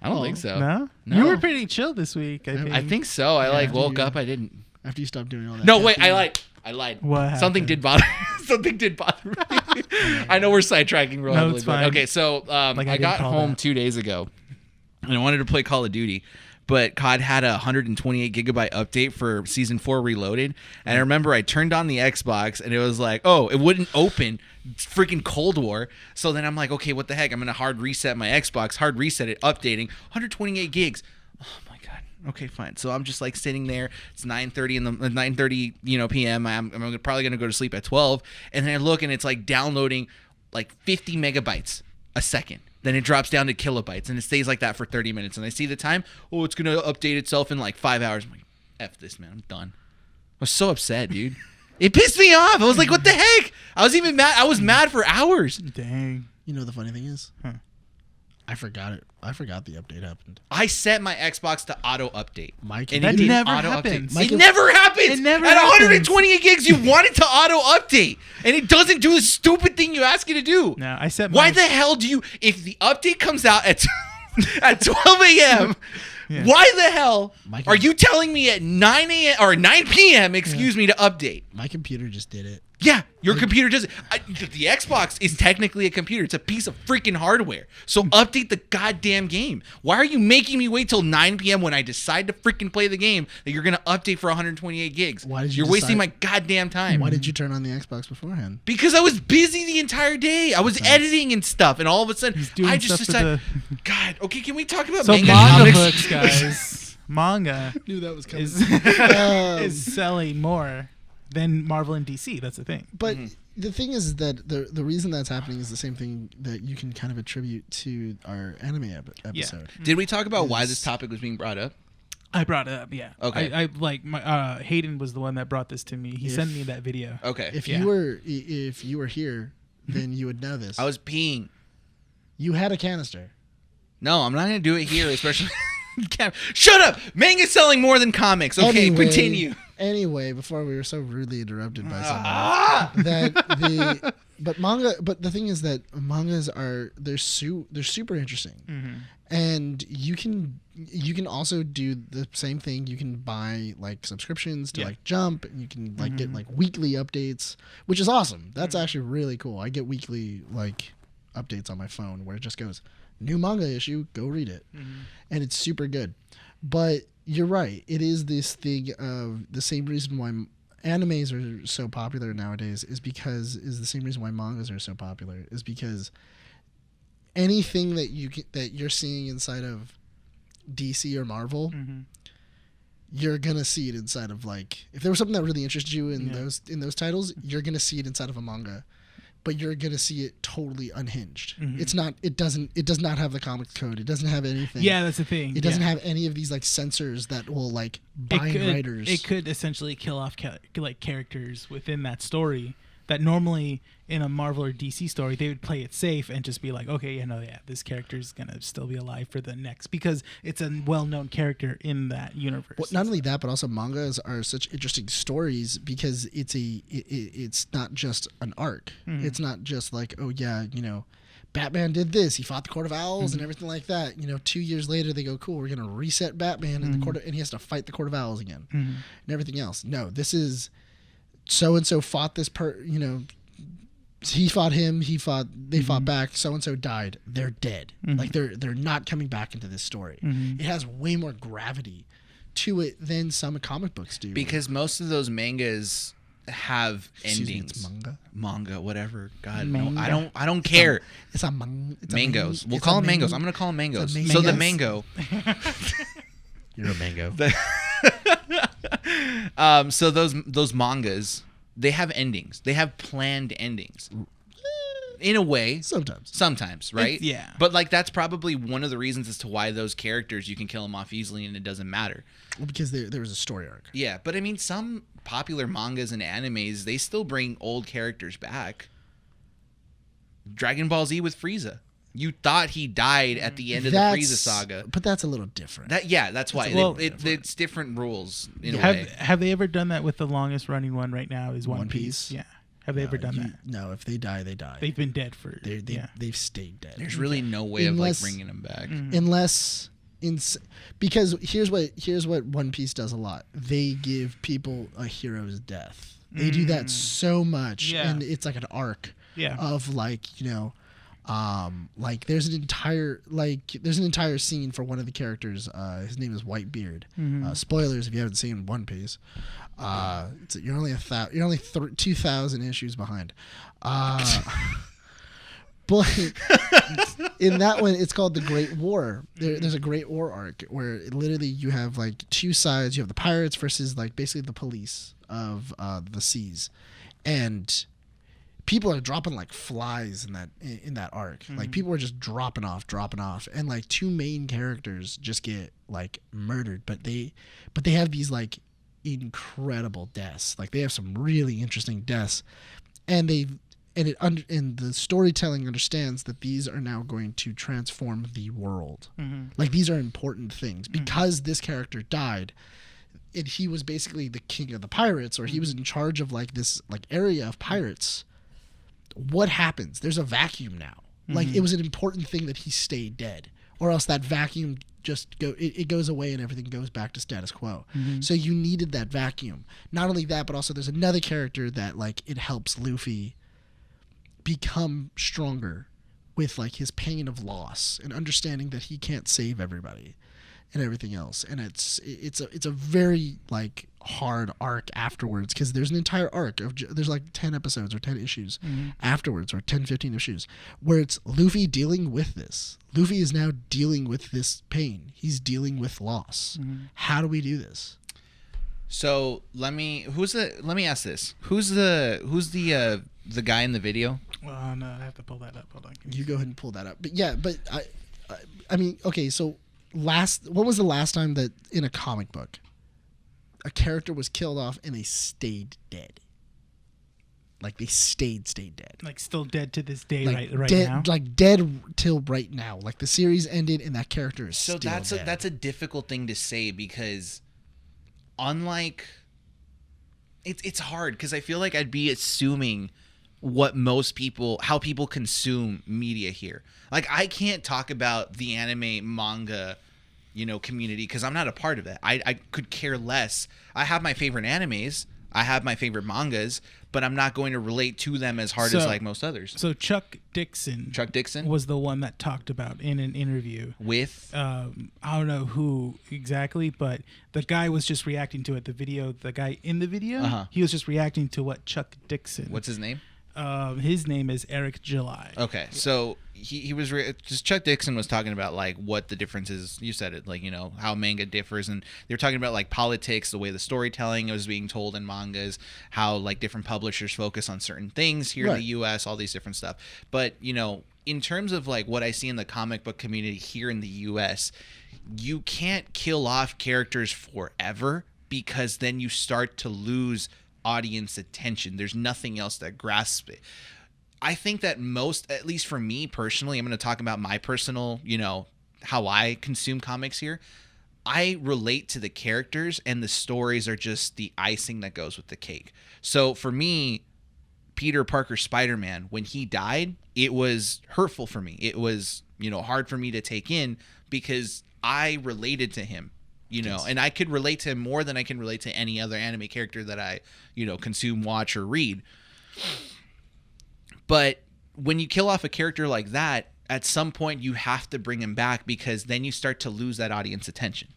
I don't think so. No? No. You were pretty chill this week, I think. I think so. I like woke up. I didn't. After you stop doing all that. No, wait. caffeine. I lied. What Something happened? did bother. Something did bother me. I know we're sidetracking real No, heavily, it's but fine. okay. So I I didn't got call home that. 2 days ago, and I wanted to play Call of Duty, but COD had a 128 gigabyte update for Season 4 Reloaded, and I remember I turned on the Xbox, and it was like, oh, it wouldn't open. It's freaking Cold War. So then I'm like, okay, what the heck? I'm gonna hard reset my Xbox, hard reset it, updating 128 gigs. Oh my god. Okay, fine. So I'm just like sitting there. It's 9:30 p.m. I'm probably gonna go to sleep at 12, and then I look and it's like downloading like 50 megabytes a second. Then it drops down to kilobytes, and it stays like that for 30 minutes. And I see the time. Oh, it's gonna update itself in like 5 hours. I'm like, F this, man. I'm done. I was so upset, dude. It pissed me off. I was like, what the heck? I was even mad. I was mad for hours. Dang. You know the funny thing is, Huh. I forgot it. I forgot the update happened. I set my Xbox to auto update. Mike, And That it didn't never auto happens. update. Mike- It never happens. It never At happens. 128 gigs, you want it to auto update, and it doesn't do the stupid thing you ask it to do. No, I set Why mine- the hell do you? If the update comes out at 12 a.m., Yeah. why the hell Mike- are you telling me at 9 a.m. or 9 p.m. Excuse me to update? my computer just did it. Yeah, your computer does it. The Xbox is technically a computer. It's a piece of freaking hardware. So update the goddamn game. Why are you making me wait till 9 p.m. when I decide to freaking play the game that you're going to update for 128 gigs? Why did you You're wasting my decide- goddamn time. Why did you turn on the Xbox beforehand? Because I was busy the entire day. I was editing and stuff, and all of a sudden, He's doing I just stuff for decided, God, okay, can we talk about So manga manga comics? books, guys. Manga Knew that was coming. is is selling more than Marvel and DC. That's the thing. But the thing is that the reason that's happening is the same thing that you can kind of attribute to our anime episode. Did we talk about why this topic was being brought up? I brought it up. Yeah. Okay. I like my Hayden was the one that brought this to me. He sent me that video. Okay. If Yeah. you were here, then you would know this. I was peeing. You had a canister. No, I'm not going to do it here, especially... Shut up! Manga's selling more than comics. Okay, continue. Anyway, before we were so rudely interrupted by Ah! someone, but the thing is that mangas are they're super interesting, and you can also do the same thing. You can buy like subscriptions to like Jump, and you can like get like weekly updates, which is awesome. That's actually really cool. I get weekly like updates on my phone where it just goes new manga issue, go read it, and it's super good. But you're right, it is this thing of the same reason why animes are so popular nowadays is the same reason why mangas are so popular is because anything that you're seeing inside of DC or Marvel, you're gonna see it inside of like if there was something that really interested you in those titles, you're gonna see it inside of a manga. But you're gonna see it totally unhinged. It's not. It does not have the comics code. It doesn't have anything. Yeah, that's the thing. It doesn't have any of these like censors that will like bind writers. It could essentially kill off like characters within that story that normally in a Marvel or DC story they would play it safe and just be like, okay, this character is gonna still be alive for the next because it's a well-known character in that universe. Well, not only that, but also mangas are such interesting stories because it's not just an arc. It's not just like, oh yeah, Batman did this. He fought the Court of Owls and everything like that. 2 years later, they go, cool, we're going to reset Batman in the court, and he has to fight the Court of Owls again and everything else. No, this is so-and-so fought this he fought him, they fought back, so-and-so died. They're dead. Like, they're not coming back into this story. It has way more gravity to it than some comic books do. Because most of those mangas have endings. It's manga, whatever. God, Manga. no, I don't care. It's a Mangoes. We'll call them mangoes. I'm gonna call them mangoes. So the mango. You're a mango. So those mangas, they have endings. They have planned endings. In a way. Sometimes, right? Yeah. But like that's probably one of the reasons as to why those characters you can kill them off easily and it doesn't matter. Well, because there was a story arc. Yeah, but I mean some popular mangas and animes, they still bring old characters back. Dragon Ball Z with Frieza. You thought he died at the end of the Frieza saga. But that's a little different. That's why. Well, it's different rules in a have way. have they ever done that with the longest running one right now is One One Piece? Piece? Yeah. Have they ever done that? No, if they die, they die. They've been dead for They've stayed dead. There's really no way Unless- of like bringing him back. Unless because here's what One Piece does a lot. They give people a hero's death. They do that so much, Yeah. and it's like an arc Yeah. of like like there's an entire scene for one of the characters. His name is Whitebeard. Spoilers if you haven't seen One Piece. You're only 2,000 issues behind. But in that one, it's called the Great War. There's a Great War arc where literally you have like two sides. You have the pirates versus like basically the police of the seas, and people are dropping like flies in that arc. Like people are just dropping off, and like two main characters just get like murdered. But they have these like incredible deaths. Like they have some really interesting deaths, and the storytelling understands that these are now going to transform the world. Like these are important things because this character died. And he was basically the king of the pirates, or he was in charge of like this like area of pirates. What happens? There's a vacuum now. Like it was an important thing that he stayed dead, or else that vacuum just it goes away and everything goes back to status quo. So you needed that vacuum. Not only that, but also there's another character that like it helps Luffy become stronger with like his pain of loss and understanding that he can't save everybody and everything else. And it's a very like hard arc afterwards, because there's an entire arc of there's like 10 episodes or 10 issues afterwards, or 10-15 issues where it's Luffy dealing with this. Luffy is now dealing with this pain. He's dealing with loss. How do we do this? So let me ask this. Who's the guy in the video? Well, no, I have to pull that up. Hold on. You go ahead and pull that up. But yeah, but I mean, okay, so when was the last time that in a comic book a character was killed off and they stayed dead? Like they stayed dead. Like still dead to this day, Like right dead, now. like dead till right now. Like the series ended and that character is So still dead. that's a difficult thing to say, because unlike it's hard, because I feel like I'd be assuming how people consume media here. Like I can't talk about the anime manga, community, because I'm not a part of it. I could care less. I have my favorite animes, I have my favorite mangas, but I'm not going to relate to them as hard as like most others. So Chuck Dixon was the one that talked about in an interview with I don't know who exactly, but the guy was just reacting to it. The guy in the video, he was just reacting to what Chuck Dixon. What's his name? His name is Eric July. Okay, so he was just Chuck Dixon was talking about like what the difference is. You said it, like how manga differs, and they were talking about like politics, the way the storytelling was being told in mangas, how like different publishers focus on certain things here in the U.S., all these different stuff. But in terms of like what I see in the comic book community here in the U.S., you can't kill off characters forever, because then you start to lose audience attention. There's nothing else that grasps it. I think that at least for me personally, I'm going to talk about my personal, how I consume comics here. I relate to the characters, and the stories are just the icing that goes with the cake. So for me, Peter Parker Spider-Man, when he died, it was hurtful for me. It was, hard for me to take in because I related to him, and I could relate to him more than I can relate to any other anime character that I, consume, watch, or read. But when you kill off a character like that, at some point you have to bring him back because then you start to lose that audience attention.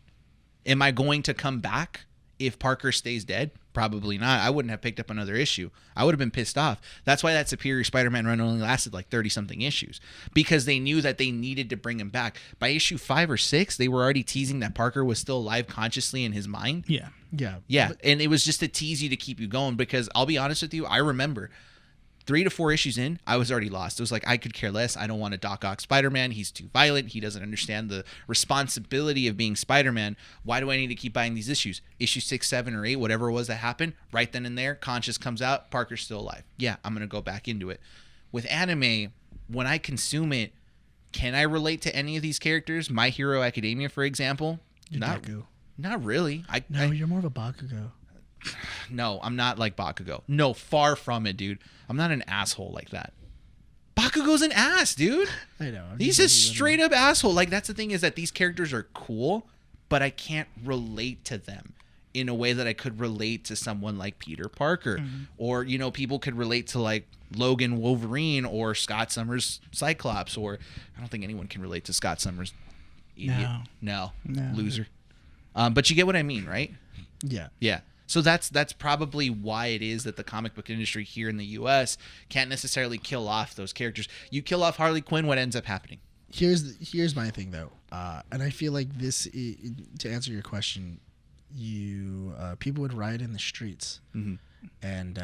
Am I going to come back if Parker stays dead? Probably not. I wouldn't have picked up another issue. I would have been pissed off. That's why that Superior Spider-Man run only lasted like 30-something issues, because they knew that they needed to bring him back. By issue 5 or 6, they were already teasing that Parker was still alive consciously in his mind. Yeah. And it was just to tease you to keep you going, because I'll be honest with you, I remember 3 to 4 issues in, I was already lost. It was like, I could care less. I don't want a Doc Ock Spider-Man. He's too violent. He doesn't understand the responsibility of being Spider-Man. Why do I need to keep buying these issues? Issue 6, 7, or 8, whatever it was that happened, right then and there, Conscious comes out, Parker's still alive. Yeah, I'm going to go back into it. With anime, when I consume it, can I relate to any of these characters? My Hero Academia, for example? Not really. You're more of a Bakugo. No, I'm not like Bakugo. No, far from it, dude. I'm not an asshole like that. Bakugo's an ass, dude. I know. He's a straight up asshole. Like, that's the thing, is that these characters are cool, but I can't relate to them in a way that I could relate to someone like Peter Parker. Mm-hmm. Or, people could relate to like Logan Wolverine or Scott Summers Cyclops, or I don't think anyone can relate to Scott Summers. Idiot. No. Loser. But you get what I mean, right? Yeah. So that's probably why it is that the comic book industry here in the U.S. can't necessarily kill off those characters. You kill off Harley Quinn, what ends up happening? Here's my thing, though, and I feel like this to answer your question, people would riot in the streets and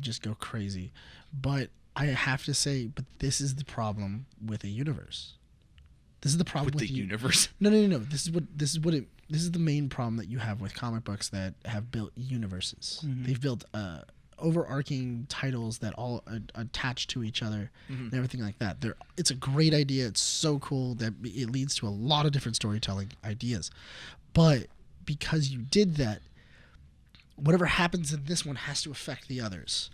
just go crazy, but I have to say, this is the problem with a universe. This is the problem with the universe. No. This is the main problem that you have with comic books that have built universes. Mm-hmm. They've built overarching titles that all attach to each other and everything like that. It's a great idea. It's so cool that it leads to a lot of different storytelling ideas. But because you did that, whatever happens in this one has to affect the others.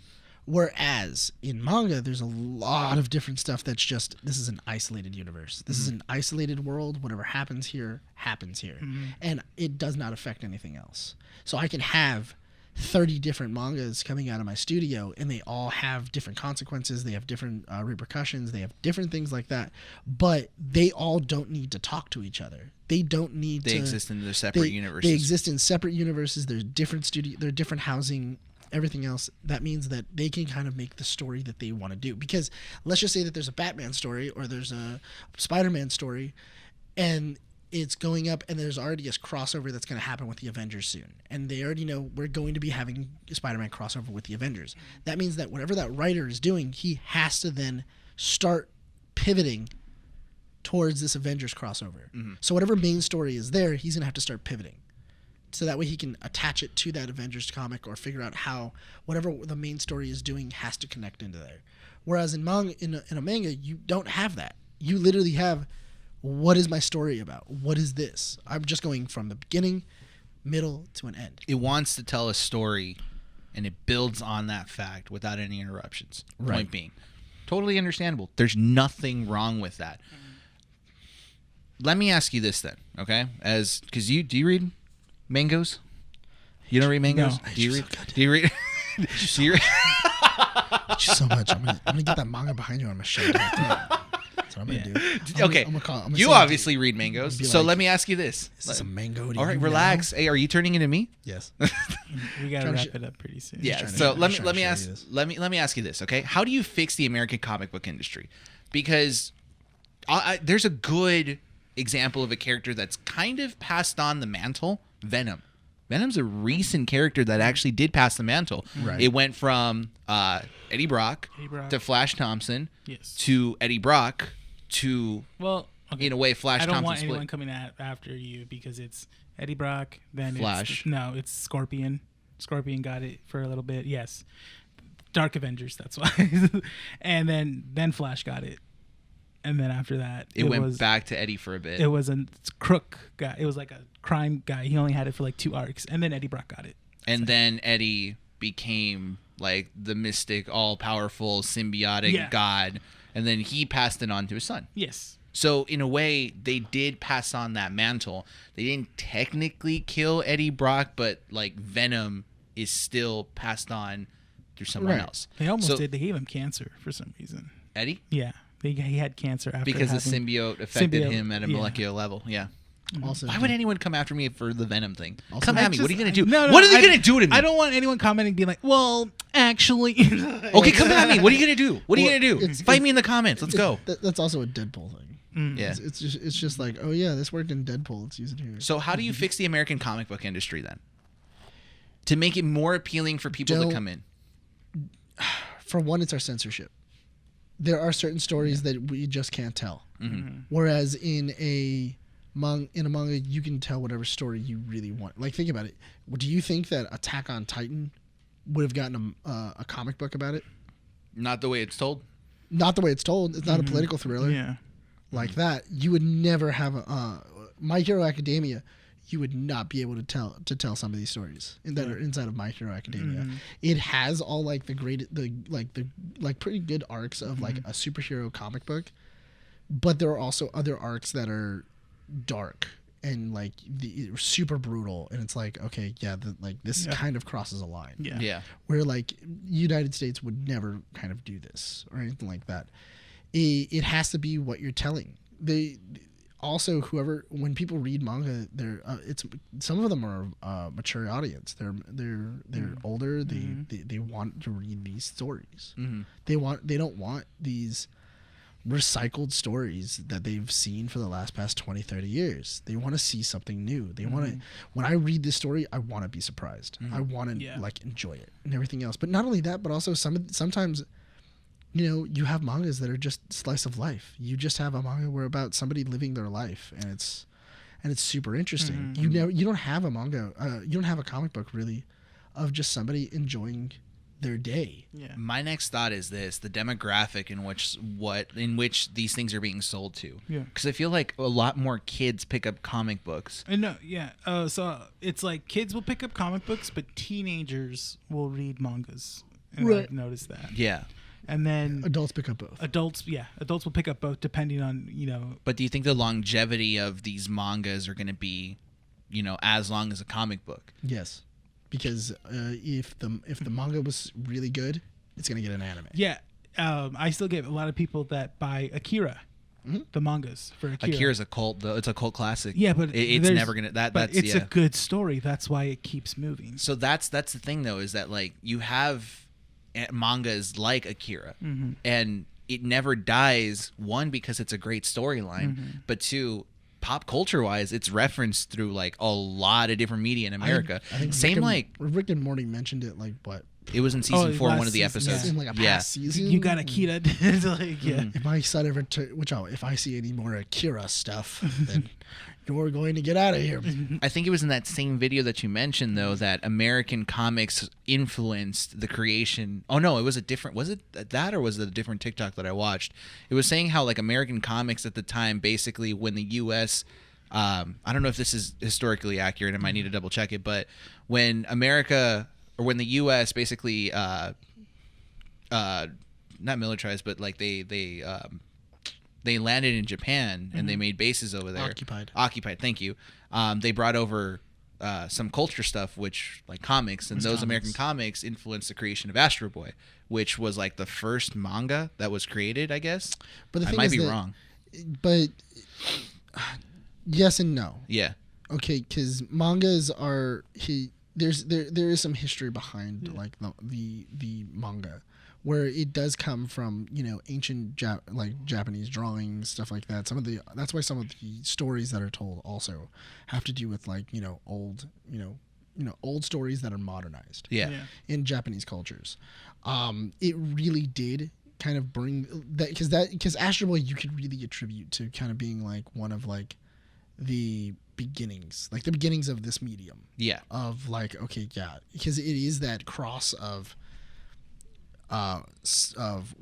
Whereas in manga, there's a lot of different stuff that's just, this is an isolated universe. This is an isolated world. Whatever happens here, happens here. Mm-hmm. And it does not affect anything else. So I can have 30 different mangas coming out of my studio, and they all have different consequences. They have different repercussions. They have different things like that. But they all don't need to talk to each other. They don't need to... They exist in their separate universes. They exist in separate universes. There's different they're different housing, everything else. That means that they can kind of make the story that they want to do. Because let's just say that there's a Batman story or there's a Spider-Man story, and it's going up, and there's already a crossover that's going to happen with the Avengers soon. And they already know we're going to be having a Spider-Man crossover with the Avengers. That means that whatever that writer is doing, he has to then start pivoting towards this Avengers crossover. Mm-hmm. So whatever main story is there, he's going to have to start pivoting. So that way he can attach it to that Avengers comic or figure out how whatever the main story is doing has to connect into there. Whereas in a manga, you don't have that. You literally have, what is my story about? What is this? I'm just going from the beginning, middle to an end. It wants to tell a story, and it builds on that fact without any interruptions. Right. Point being, totally understandable. There's nothing wrong with that. Let me ask you this then, okay? Because do you read mangoes? You don't read mangoes? No. Do you read? Do you read? Do you read? Thank you so much. I'm gonna get that manga behind you. I'm gonna show you. That's what I'm gonna do. Okay. I'm gonna you obviously read mangoes, so let me ask you this. Is this a mango? All right, relax. Hey, are you turning into me? Yes. We gotta wrap it up pretty soon. Yeah. So let me ask you this. Okay, how do you fix the American comic book industry? Because there's a good example of a character that's kind of passed on the mantle. Venom. Venom's a recent character that actually did pass the mantle. Right. It went from Eddie Brock to Flash Thompson to Eddie Brock to, in a way, Flash Thompson. I don't want split. anyone coming after you because it's Eddie Brock, then Flash. It's Scorpion. Scorpion got it for a little bit. Yes. Dark Avengers, that's why. And then Flash got it. And then after that, it went back to Eddie for a bit. It was a crook guy. It was like a crime guy. He only had it for like 2 arcs. And then Eddie Brock got it. And then Eddie became like the mystic, all-powerful, symbiotic god, and then he passed it on to his son. Yes. So in a way, they did pass on that mantle. They didn't technically kill Eddie Brock, but like Venom is still passed on through someone else. They almost did. They gave him cancer for some reason. Eddie? Yeah. He had cancer after because the symbiote affected him at a molecular level. Yeah. Also, why would anyone come after me for the Venom thing? Also, Come at me. What are you gonna do? No, what are they gonna do to me? I don't want anyone commenting being like, "Well, actually." Okay, come at me. What are you gonna do? What are you gonna do? Fight me in the comments. Let's go. That's also a Deadpool thing. Yeah. It's just like, oh yeah, this worked in Deadpool. Let's use it here. So how do you fix the American comic book industry then? To make it more appealing for people to come in. For one, it's our censorship. There are certain stories that we just can't tell. Mm-hmm. Whereas in a manga, you can tell whatever story you really want. Like, think about it. Do you think that Attack on Titan would have gotten a comic book about it? Not the way it's told. Not the way it's told. It's not a political thriller. Yeah. Like that. You would never have My Hero Academia. You would not be able to tell some of these stories that are inside of My Hero Academia. It has all like the pretty good arcs of like a superhero comic book, but there are also other arcs that are dark and like super brutal, and it's like, okay, yeah, this kind of crosses a line. Yeah. Where like United States would never kind of do this or anything like that. It has to be what you're telling. Also, when people read manga, it's some of them are mature audience. They're older. They want to read these stories. They don't want these recycled stories that they've seen for the past 20, 30 years. They want to see something new. They want to. When I read this story, I want to be surprised. I want to like enjoy it and everything else. But not only that, but also sometimes. You have mangas that are just slice of life. You just have a manga where about somebody living their life, and it's super interesting. You don't have a manga. You don't have a comic book really, of just somebody enjoying their day. Yeah. My next thought is this: the demographic in which these things are being sold to. Yeah. Because I feel like a lot more kids pick up comic books. No, yeah. So it's like kids will pick up comic books, but teenagers will read mangas. And I've noticed that. Yeah. And then adults pick up both. Adults will pick up both depending on, But do you think the longevity of these mangas are going to be, as long as a comic book? Yes, because if the manga was really good, it's going to get an anime. Yeah, I still get a lot of people that buy Akira, the mangas for Akira. Akira's a cult, though. It's a cult classic. Yeah, but it's never gonna. But it's a good story. That's why it keeps moving. So that's the thing, though, is that like you have mangas like Akira, and it never dies. One, because it's a great storyline, but two, pop culture wise, it's referenced through like a lot of different media in America. I think Rick and Morty mentioned it like what? It was in season 4, one of the episodes. In like a past season. You got Akira. If my son ever if I see any more Akira stuff, then you're going to get out of here. I think it was in that same video that you mentioned, though, that American comics influenced the creation. Oh no, it was a different. Was it that, or was it a different TikTok that I watched? It was saying how like American comics at the time, basically, when the U.S. I don't know if this is historically accurate. I might need to double check it, but when America or when the U.S. basically not militarized, but like they landed in Japan and they made bases over there. Occupied. Thank you. They brought over some culture stuff, which like comics, and those American comics influenced the creation of Astro Boy, which was like the first manga that was created, I guess. But I might be wrong. But yes and no. Yeah. Okay, because mangas are there is some history behind like the manga, where it does come from ancient Japanese drawings, stuff like that. That's why some of the stories that are told also have to do with like old stories that are modernized. Yeah. In Japanese cultures, it really did kind of bring that because Astro Boy you could really attribute to kind of being like one of like the beginnings of this medium. Yeah. Of like, okay, yeah, because it is that cross of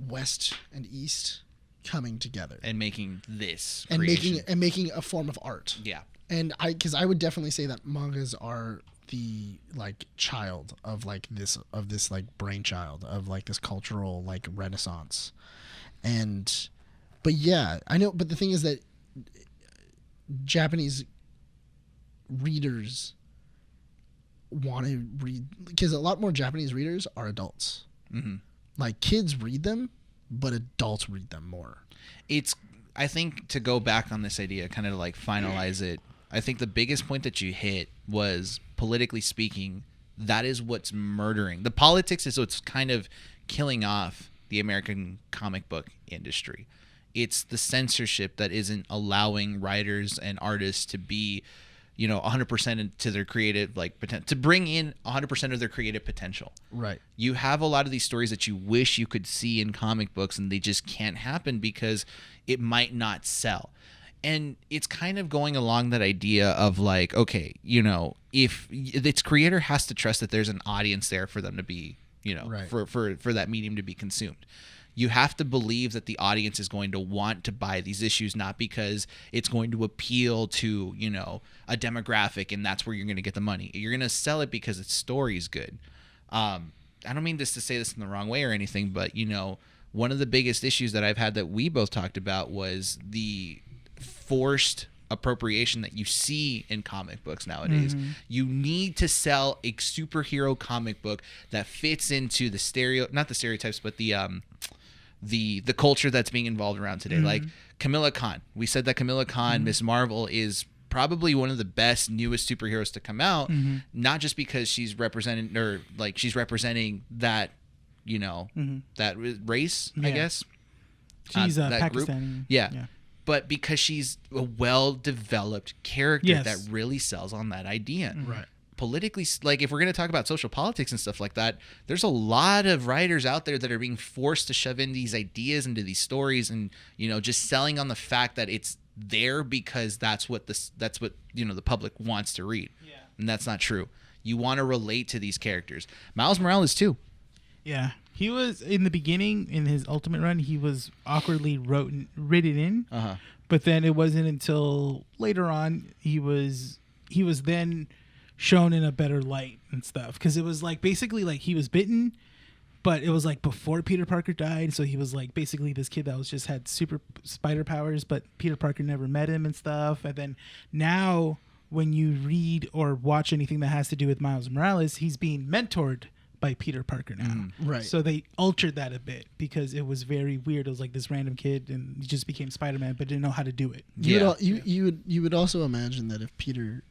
West and East coming together and making this and making a form of art. Yeah. And I would definitely say that mangas are the like child of this like brainchild of like this cultural like renaissance. But yeah, I know, but the thing is that Japanese readers want to read, because a lot more Japanese readers are adults. Mm-hmm. Like kids read them, but adults read them more. I think, to go back on this idea, kind of like finalize it, I think the biggest point that you hit was, politically speaking, that is what's murdering. The politics is what's kind of killing off the American comic book industry. It's the censorship that isn't allowing writers and artists to be, 100% into their creative potential, to bring in 100% of their creative potential. Right. You have a lot of these stories that you wish you could see in comic books, and they just can't happen because it might not sell. And it's kind of going along that idea of like, okay, if its creator has to trust that there's an audience there for them to be, right. for that medium to be consumed. You have to believe that the audience is going to want to buy these issues, not because it's going to appeal to, a demographic and that's where you're going to get the money. You're going to sell it because its story's good. I don't mean this to say this in the wrong way or anything, but, one of the biggest issues that I've had that we both talked about was the forced appropriation that you see in comic books nowadays. Mm-hmm. You need to sell a superhero comic book that fits into the not the stereotypes, but the culture that's being involved around today. Mm-hmm. Like Kamala Khan. We said that Kamala Khan, Ms. Marvel, is probably one of the best, newest superheroes to come out, not just because she's representing that, that race, I guess. She's that Pakistani. Group. Yeah. But because she's a well-developed character that really sells on that idea. Right. Politically, like if we're going to talk about social politics and stuff like that, there's a lot of writers out there that are being forced to shove in these ideas into these stories, and just selling on the fact that it's there because that's what the public wants to read. Yeah. And that's not true. You want to relate to these characters. Miles Morales too. Yeah. He was, in the beginning, in his Ultimate run, he was awkwardly written in. Uh-huh. But then it wasn't until later on he was then shown in a better light and stuff. Because it was like basically like he was bitten, but it was like before Peter Parker died. So he was like basically this kid that was just had super spider powers, but Peter Parker never met him and stuff. And then now when you read or watch anything that has to do with Miles Morales, he's being mentored by Peter Parker now. Right. So they altered that a bit because it was very weird. It was like this random kid and he just became Spider-Man but didn't know how to do it. You would also imagine that if Peter,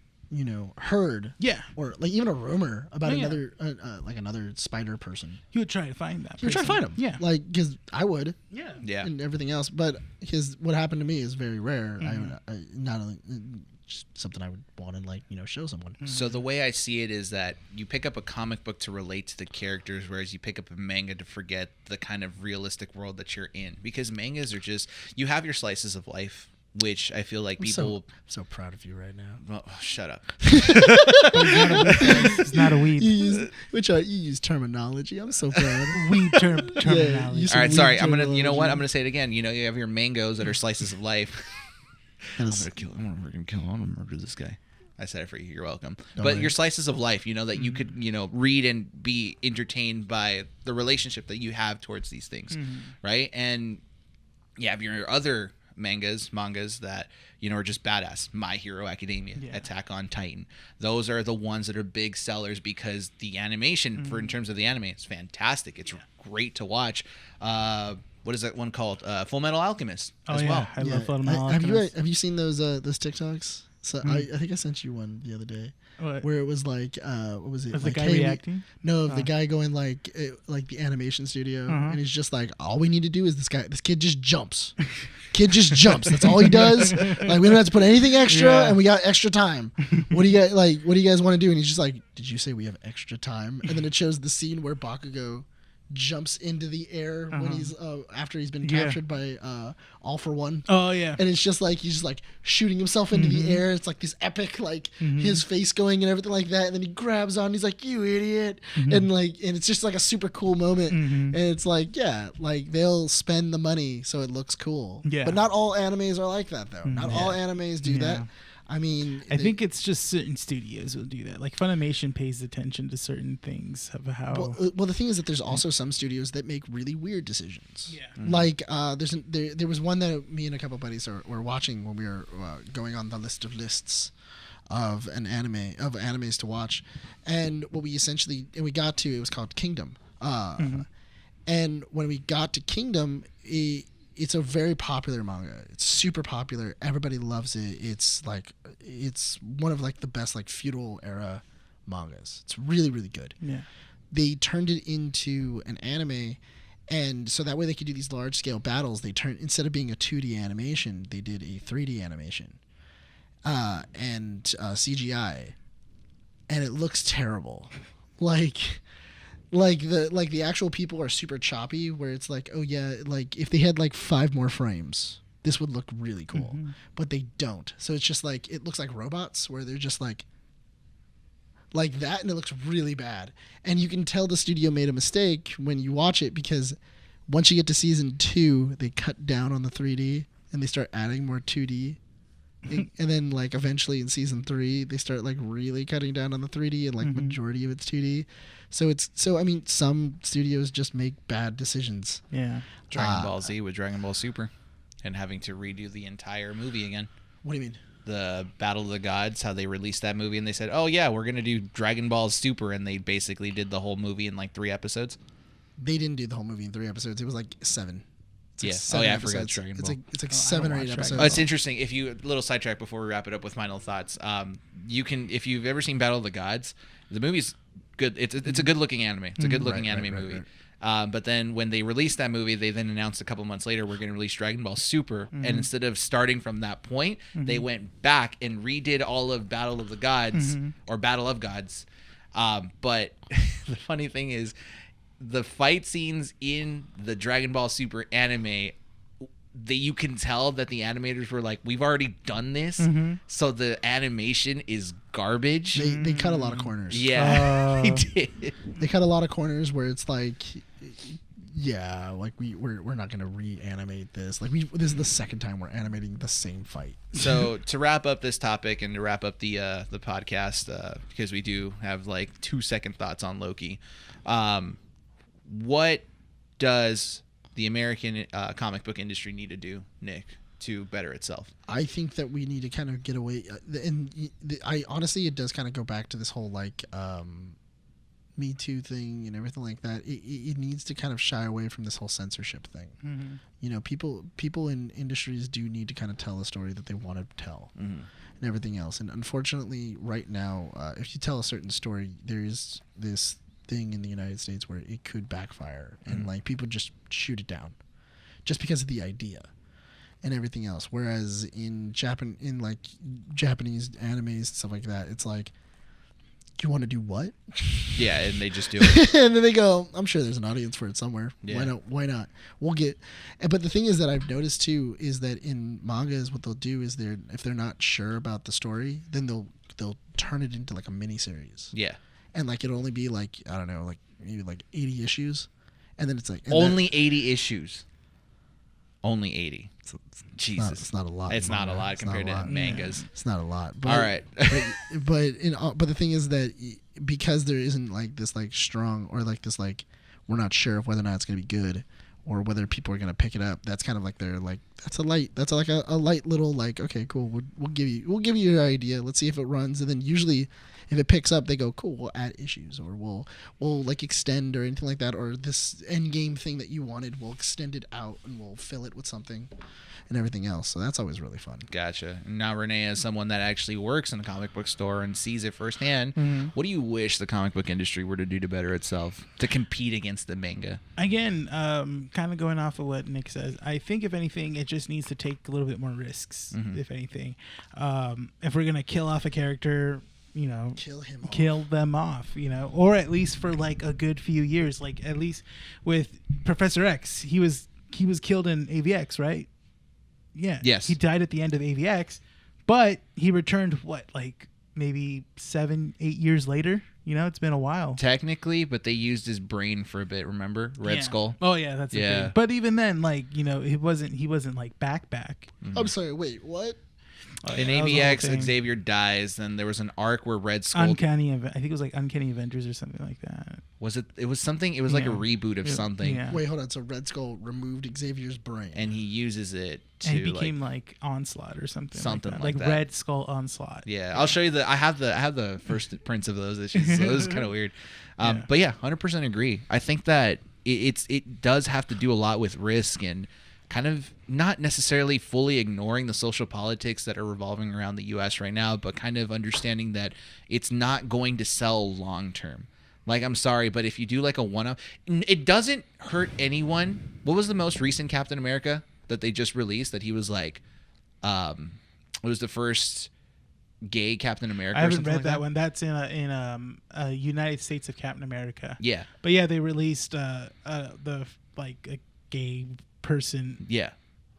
heard or like even a rumor about another spider person, he would try to find that. He would try to find him. Yeah. Like cuz I would. Yeah. And everything else, but what happened to me is very rare. I not only just something I would want to show someone. So the way I see it is that you pick up a comic book to relate to the characters, whereas you pick up a manga to forget the kind of realistic world that you're in. Because mangas are just, you have your slices of life, which I feel like people. I'm so proud of you right now. Well, shut up. It's not a weed. You use terminology. I'm so proud. Weed terminology. All right, sorry. I'm gonna. You know what? I'm gonna say it again. You have your mangoes that are slices of life. I'm gonna murder this guy. I said it for you. You're welcome. But your slices of life, that you could, read and be entertained by the relationship that you have towards these things, right? And you have your other mangas that, are just badass. My Hero Academia, Attack on Titan. Those are the ones that are big sellers because the animation, in terms of the anime, is fantastic. It's great to watch. What is that one called? Full Metal Alchemist as well. I love Full Metal Alchemist. Have you seen those TikToks? So I think I sent you one the other day. What? Where it was like, what was it? Was like, the guy reacting? No, the guy going like the animation studio, and he's just like, all we need to do is this kid just jumps. That's all he does. Like we don't have to put anything extra, and we got extra time. What do you guys want to do? And he's just like, did you say we have extra time? And then it shows the scene where Bakugo jumps into the air when he's after he's been captured by All For One. Oh yeah. And it's just like he's just like shooting himself into the air. It's like this epic his face going and everything like that. And then he grabs on. He's like, "You idiot!" And it's just like a super cool moment. And it's like they'll spend the money so it looks cool. Yeah. But not all animes are like that though. Not all animes do that. I mean, I think it's just certain studios will do that. Like Funimation pays attention to certain things of how. Well, the thing is that there's also some studios that make really weird decisions. Yeah. Like there was one that me and a couple of buddies were watching when we were going on the list of lists of animes to watch, and what we essentially we got to, it was called Kingdom. And when we got to Kingdom, it's a very popular manga. It's super popular. Everybody loves it. It's one of like the best like feudal era mangas. It's really, really good. Yeah. They turned it into an anime, and so that way they could do these large scale battles. They turned, instead of being a 2D animation, they did a 3D animation and CGI, and it looks terrible. Like the actual people are super choppy, where it's like, oh yeah, like if they had like 5 more frames, this would look really cool. But they don't. So it's just like, it looks like robots, where they're just like that, and it looks really bad. And you can tell the studio made a mistake when you watch it, because once you get to season 2, they cut down on the 3D and they start adding more 2D. And then like eventually in season 3 they start like really cutting down on the 3D, and like majority of it's 2D. So I mean, some studios just make bad decisions. Yeah. Dragon Ball Z with Dragon Ball Super, and having to redo the entire movie again. What do you mean? The Battle of the Gods, how they released that movie, and they said, oh yeah, we're gonna do Dragon Ball Super, and they basically did the whole movie in like 3 episodes. They didn't do the whole movie in 3 episodes. It was like 7. It's like Yeah. 7 I episodes. forgot it's Dragon Ball. It's like I 7 or don't 8 watch episodes. Dragon Oh, it's interesting. If you little sidetrack before we wrap it up with final thoughts, you can, if you've ever seen Battle of the Gods, the movie's good. It's a good looking anime. It's a good looking anime movie. But then when they released that movie, they then announced a couple months later, we're going to release Dragon Ball Super. And instead of starting from that point, they went back and redid all of Battle of the Gods or Battle of Gods. But the funny thing is, the fight scenes in the Dragon Ball Super anime, you can tell that the animators were like, we've already done this, so the animation is garbage. They cut a lot of corners. Yeah, they did. They cut a lot of corners where it's like, yeah, like we're not gonna reanimate this. Like this is the second time we're animating the same fight. So to wrap up this topic and to wrap up the podcast, because we do have like 2-second thoughts on Loki. What does the American comic book industry need to do, Nick, to better itself? I think that we need to kind of get away, and I honestly, it does kind of go back to this whole like Me Too thing and everything like that. It needs to kind of shy away from this whole censorship thing. You know, people in industries do need to kind of tell a story that they want to tell, and everything else. And unfortunately, right now, if you tell a certain story, there is this thing in the United States where it could backfire, and like people just shoot it down just because of the idea and everything else. Whereas in like Japanese animes and stuff like that, it's like, you want to do what? Yeah, and they just do it. And then they go, I'm sure there's an audience for it somewhere. Yeah. Why not? We'll get. But the thing is that I've noticed too is that in mangas, what they'll do is if they're not sure about the story, then they'll turn it into like a mini series. Yeah. And like it'll only be like, I don't know, like maybe like 80 issues, and then it's like only 80 issues. Only 80. Jesus, it's not a lot. It's not a lot It's compared not a to lot. mangas. It's not a lot. But, All right. but the thing is that because there isn't like this like strong, or like this like, we're not sure of whether or not it's gonna be good, or whether people are gonna pick it up. That's kind of like they're like, that's like a light little like, okay, cool, we'll give you your idea. Let's see if it runs, and then usually if it picks up, they go, cool, we'll add issues, or we'll like extend or anything like that, or this end game thing that you wanted, we'll extend it out and we'll fill it with something and everything else. So that's always really fun. Gotcha. Now, Rene, as someone that actually works in a comic book store and sees it firsthand, what do you wish the comic book industry were to do to better itself, to compete against the manga? Again, kind of going off of what Nick says, I think if anything, it just needs to take a little bit more risks. If anything, if we're gonna kill off a character, you know, kill them off, you know, or at least for like a good few years. Like at least with Professor X, he was killed in AVX, right? Yeah. Yes. He died at the end of AVX, but he returned like maybe 7-8 years later. You know, it's been a while. Technically, but they used his brain for a bit. Remember, Red Skull. Oh yeah, that's the thing. But even then, like, you know, he wasn't like back. I'm sorry. Wait, what? In that was the whole AVX, thing. Xavier dies. Then there was an arc where Red Skull I think it was like Uncanny Avengers or something like that. was it. It was something. It was like a Yeah. reboot of something, Yeah. Wait, hold on. So Red Skull removed Xavier's brain. and he uses it to And he became like Onslaught or something. Something like like that. that. Red Skull Onslaught. Yeah, I'll show you the. I have the first prints of those issues. So it was kind of weird. Yeah. But yeah, 100% agree. I think that it does have to do a lot with risk and kind of not necessarily fully ignoring the social politics that are revolving around the U.S. right now, but kind of understanding that it's not going to sell long term. Like, I'm sorry, but if you do like a one-off, it doesn't hurt anyone. What was the most recent Captain America that they just released? That he was like, it was the first gay Captain America. I haven't or something read like that one. That's in a United States of Captain America. Yeah, But yeah, they released the like a gay person yeah.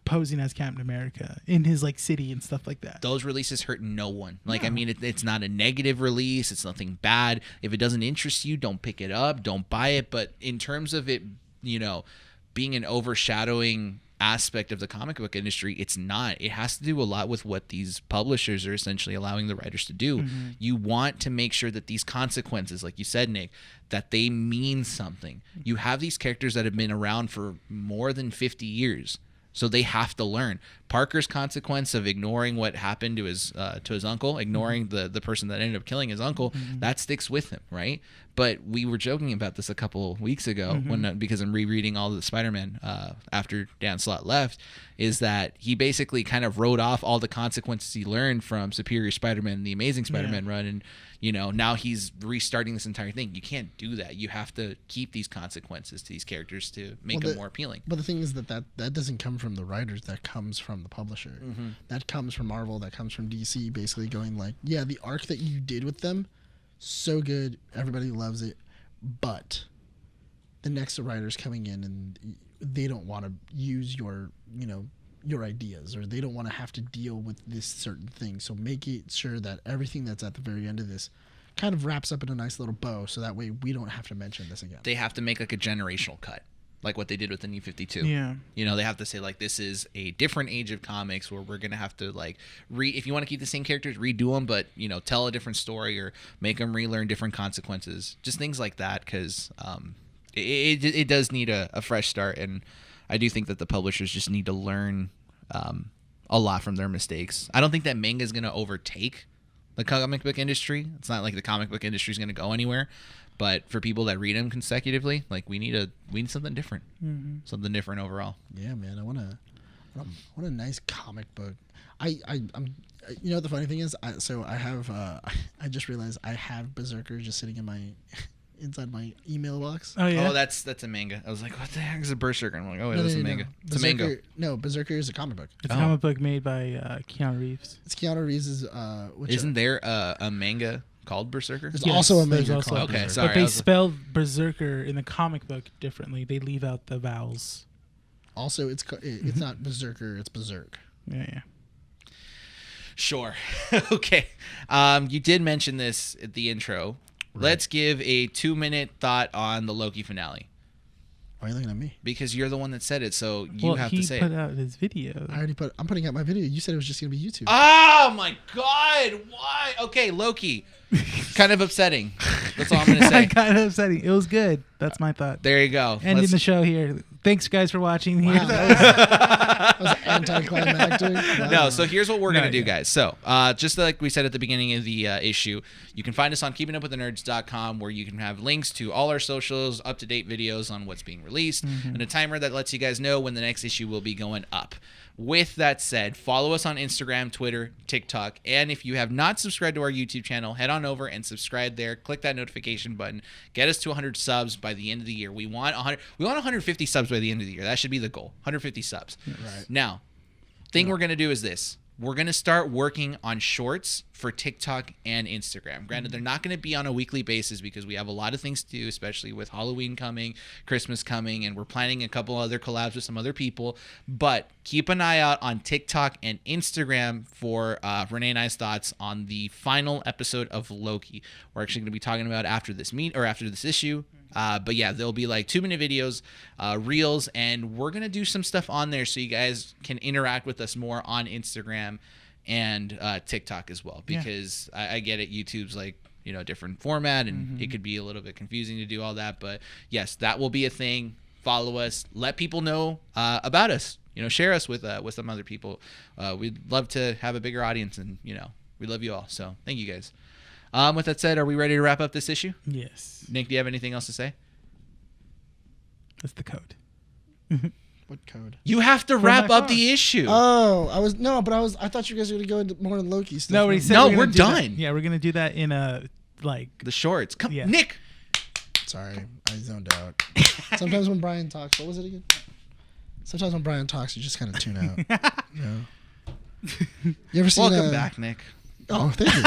posing as Captain America in his like city and stuff like that. Those releases hurt no one. Like, I No. mean, it's not a negative release. It's nothing bad. If it doesn't interest you, don't pick it up. Don't buy it. But in terms of it, being an overshadowing aspect of the comic book industry, it's not. It has to do a lot with what these publishers are essentially allowing the writers to do. Mm-hmm. You want to make sure that these consequences, like you said, Nick, that they mean something. You have these characters that have been around for more than 50 years. So they have to learn. Parker's consequence of ignoring what happened to his uncle, ignoring the person that ended up killing his uncle, that sticks with him, right? But we were joking about this a couple weeks ago because I'm rereading all the Spider-Man after Dan Slott left, is that he basically kind of wrote off all the consequences he learned from Superior Spider-Man and the Amazing Spider-Man run, and now he's restarting this entire thing. You can't do that. You have to keep these consequences to these characters to make them more appealing. But the thing is that doesn't come from the writers. That comes from the publisher. That comes from Marvel. That comes from DC. Basically going like, yeah, the arc that you did with them, so good. Everybody loves it. But the next writer's coming in and they don't want to use your ideas, or they don't want to have to deal with this certain thing. So make it sure that everything that's at the very end of this kind of wraps up in a nice little bow, so that way we don't have to mention this again. They have to make like a generational cut, like what they did with the New 52. Yeah. They have to say like, this is a different age of comics where we're gonna have to like if you want to keep the same characters, redo them, but tell a different story or make them relearn different consequences, just things like that, because it does need a fresh start, and I do think that the publishers just need to learn a lot from their mistakes. I don't think that manga is gonna overtake the comic book industry. It's not like the comic book industry is gonna go anywhere. But for people that read them consecutively, like we need something different, something different overall. Yeah, man, I want a nice comic book. I'm the funny thing is, I have I just realized I have Berserker just sitting in my inside my email box. Oh yeah. Oh, that's a manga. I was like, what the heck is a Berserker? I'm like, oh, No, it's a no, manga. no. It's a manga. No, Berserker is a comic book. It's a comic book made by Keanu Reeves. It's Keanu Reeves' Isn't there a manga called Berserker? There's also a there's manga also called a- Okay, Berserker. sorry. But they spelled Berserker in the comic book differently. They leave out the vowels. Also, it's not Berserker, it's Berserk. Yeah. Sure. Okay. You did mention this at the intro. Right. Let's give a 2-minute thought on the Loki finale. Why are you looking at me? Because you're the one that said it, so you have to say he put it. out his video. I'm putting out my video. You said it was just going to be YouTube. Oh my God! Why? Okay, Loki. Kind of upsetting. That's all I'm gonna say. Kind of upsetting. It was good. That's my thought. There you go. Ending the show here. Thanks, guys, for watching. Wow, Here. that was anticlimactic. Wow. No, so here's what we're going to do, yeah. guys. So, just like we said at the beginning of the issue, you can find us on keepingupwiththenerds.com, where you can have links to all our socials, up-to-date videos on what's being released, and a timer that lets you guys know when the next issue will be going up. With that said, follow us on Instagram, Twitter, TikTok, and if you have not subscribed to our YouTube channel, head on over and subscribe there. Click that notification button. Get us to 100 subs by the end of the year. We want 100. We want 150 subs by the end of the year. That should be the goal. 150 subs. Right. Now, thing we're gonna do is this. We're going to start working on shorts for TikTok and Instagram. Granted, they're not going to be on a weekly basis because we have a lot of things to do, especially with Halloween coming, Christmas coming, and we're planning a couple other collabs with some other people. But keep an eye out on TikTok and Instagram for Rene and I's thoughts on the final episode of Loki. We're actually going to be talking about after this issue. But yeah, there'll be like 2-minute videos, reels, and we're going to do some stuff on there so you guys can interact with us more on Instagram and TikTok as well, Yeah. because I get it. YouTube's like, different format, and it could be a little bit confusing to do all that. But yes, that will be a thing. Follow us. Let people know about us. Share us with some other people. We'd love to have a bigger audience, and we love you all. So thank you guys. With that said, are we ready to wrap up this issue? Yes. Nick, do you have anything else to say? That's the code. What code? You have to From wrap my up the phone. issue. Oh, I thought you guys were gonna go into more on Loki stuff. No, we said No, we're gonna we're do that. done. Yeah, we're gonna do that in a The shorts. Come, Yeah. Nick. Sorry, I zoned out. Sometimes when Bryan talks, what was it again? Sometimes when Bryan talks, you just kind of tune out. You ever seen? Welcome back, Nick. Oh, thank you.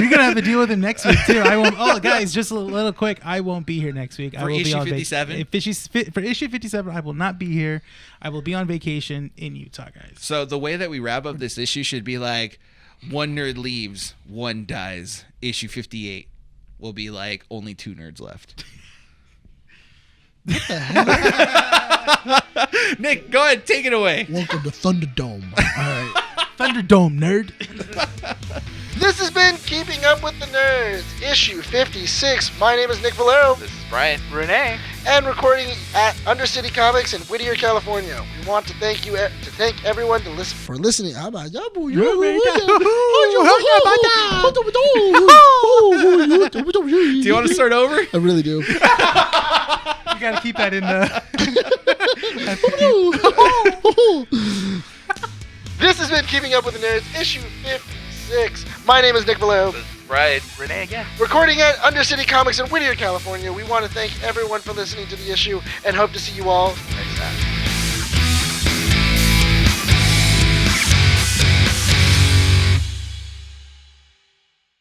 You're gonna have to deal with him next week too. I won't. Oh, guys, just a little quick. I won't be here next week. I For will be issue on 57? For issue 57, I will not be here. I will be on vacation in Utah, guys. So the way that we wrap up this issue should be like, one nerd leaves, one dies. Issue 58 will be like, only 2 nerds left. Nick, go ahead, take it away. Welcome to Thunderdome. All right. Thunderdome, nerd. This has been Keeping Up with the Nerds, issue 56. My name is Nick Valero, This is Bryan. Rene. and recording at Undercity Comics in Whittier, California. We want to thank everyone to listen. For listening. Do Do you want to start over? I really do. You gotta keep that in the. This has been Keeping Up with the Nerds, issue 56. My name is Nick Valero. This is Bryan. Rene again. Recording at Undercity Comics in Whittier, California. We want to thank everyone for listening to the issue and hope to see you all next time.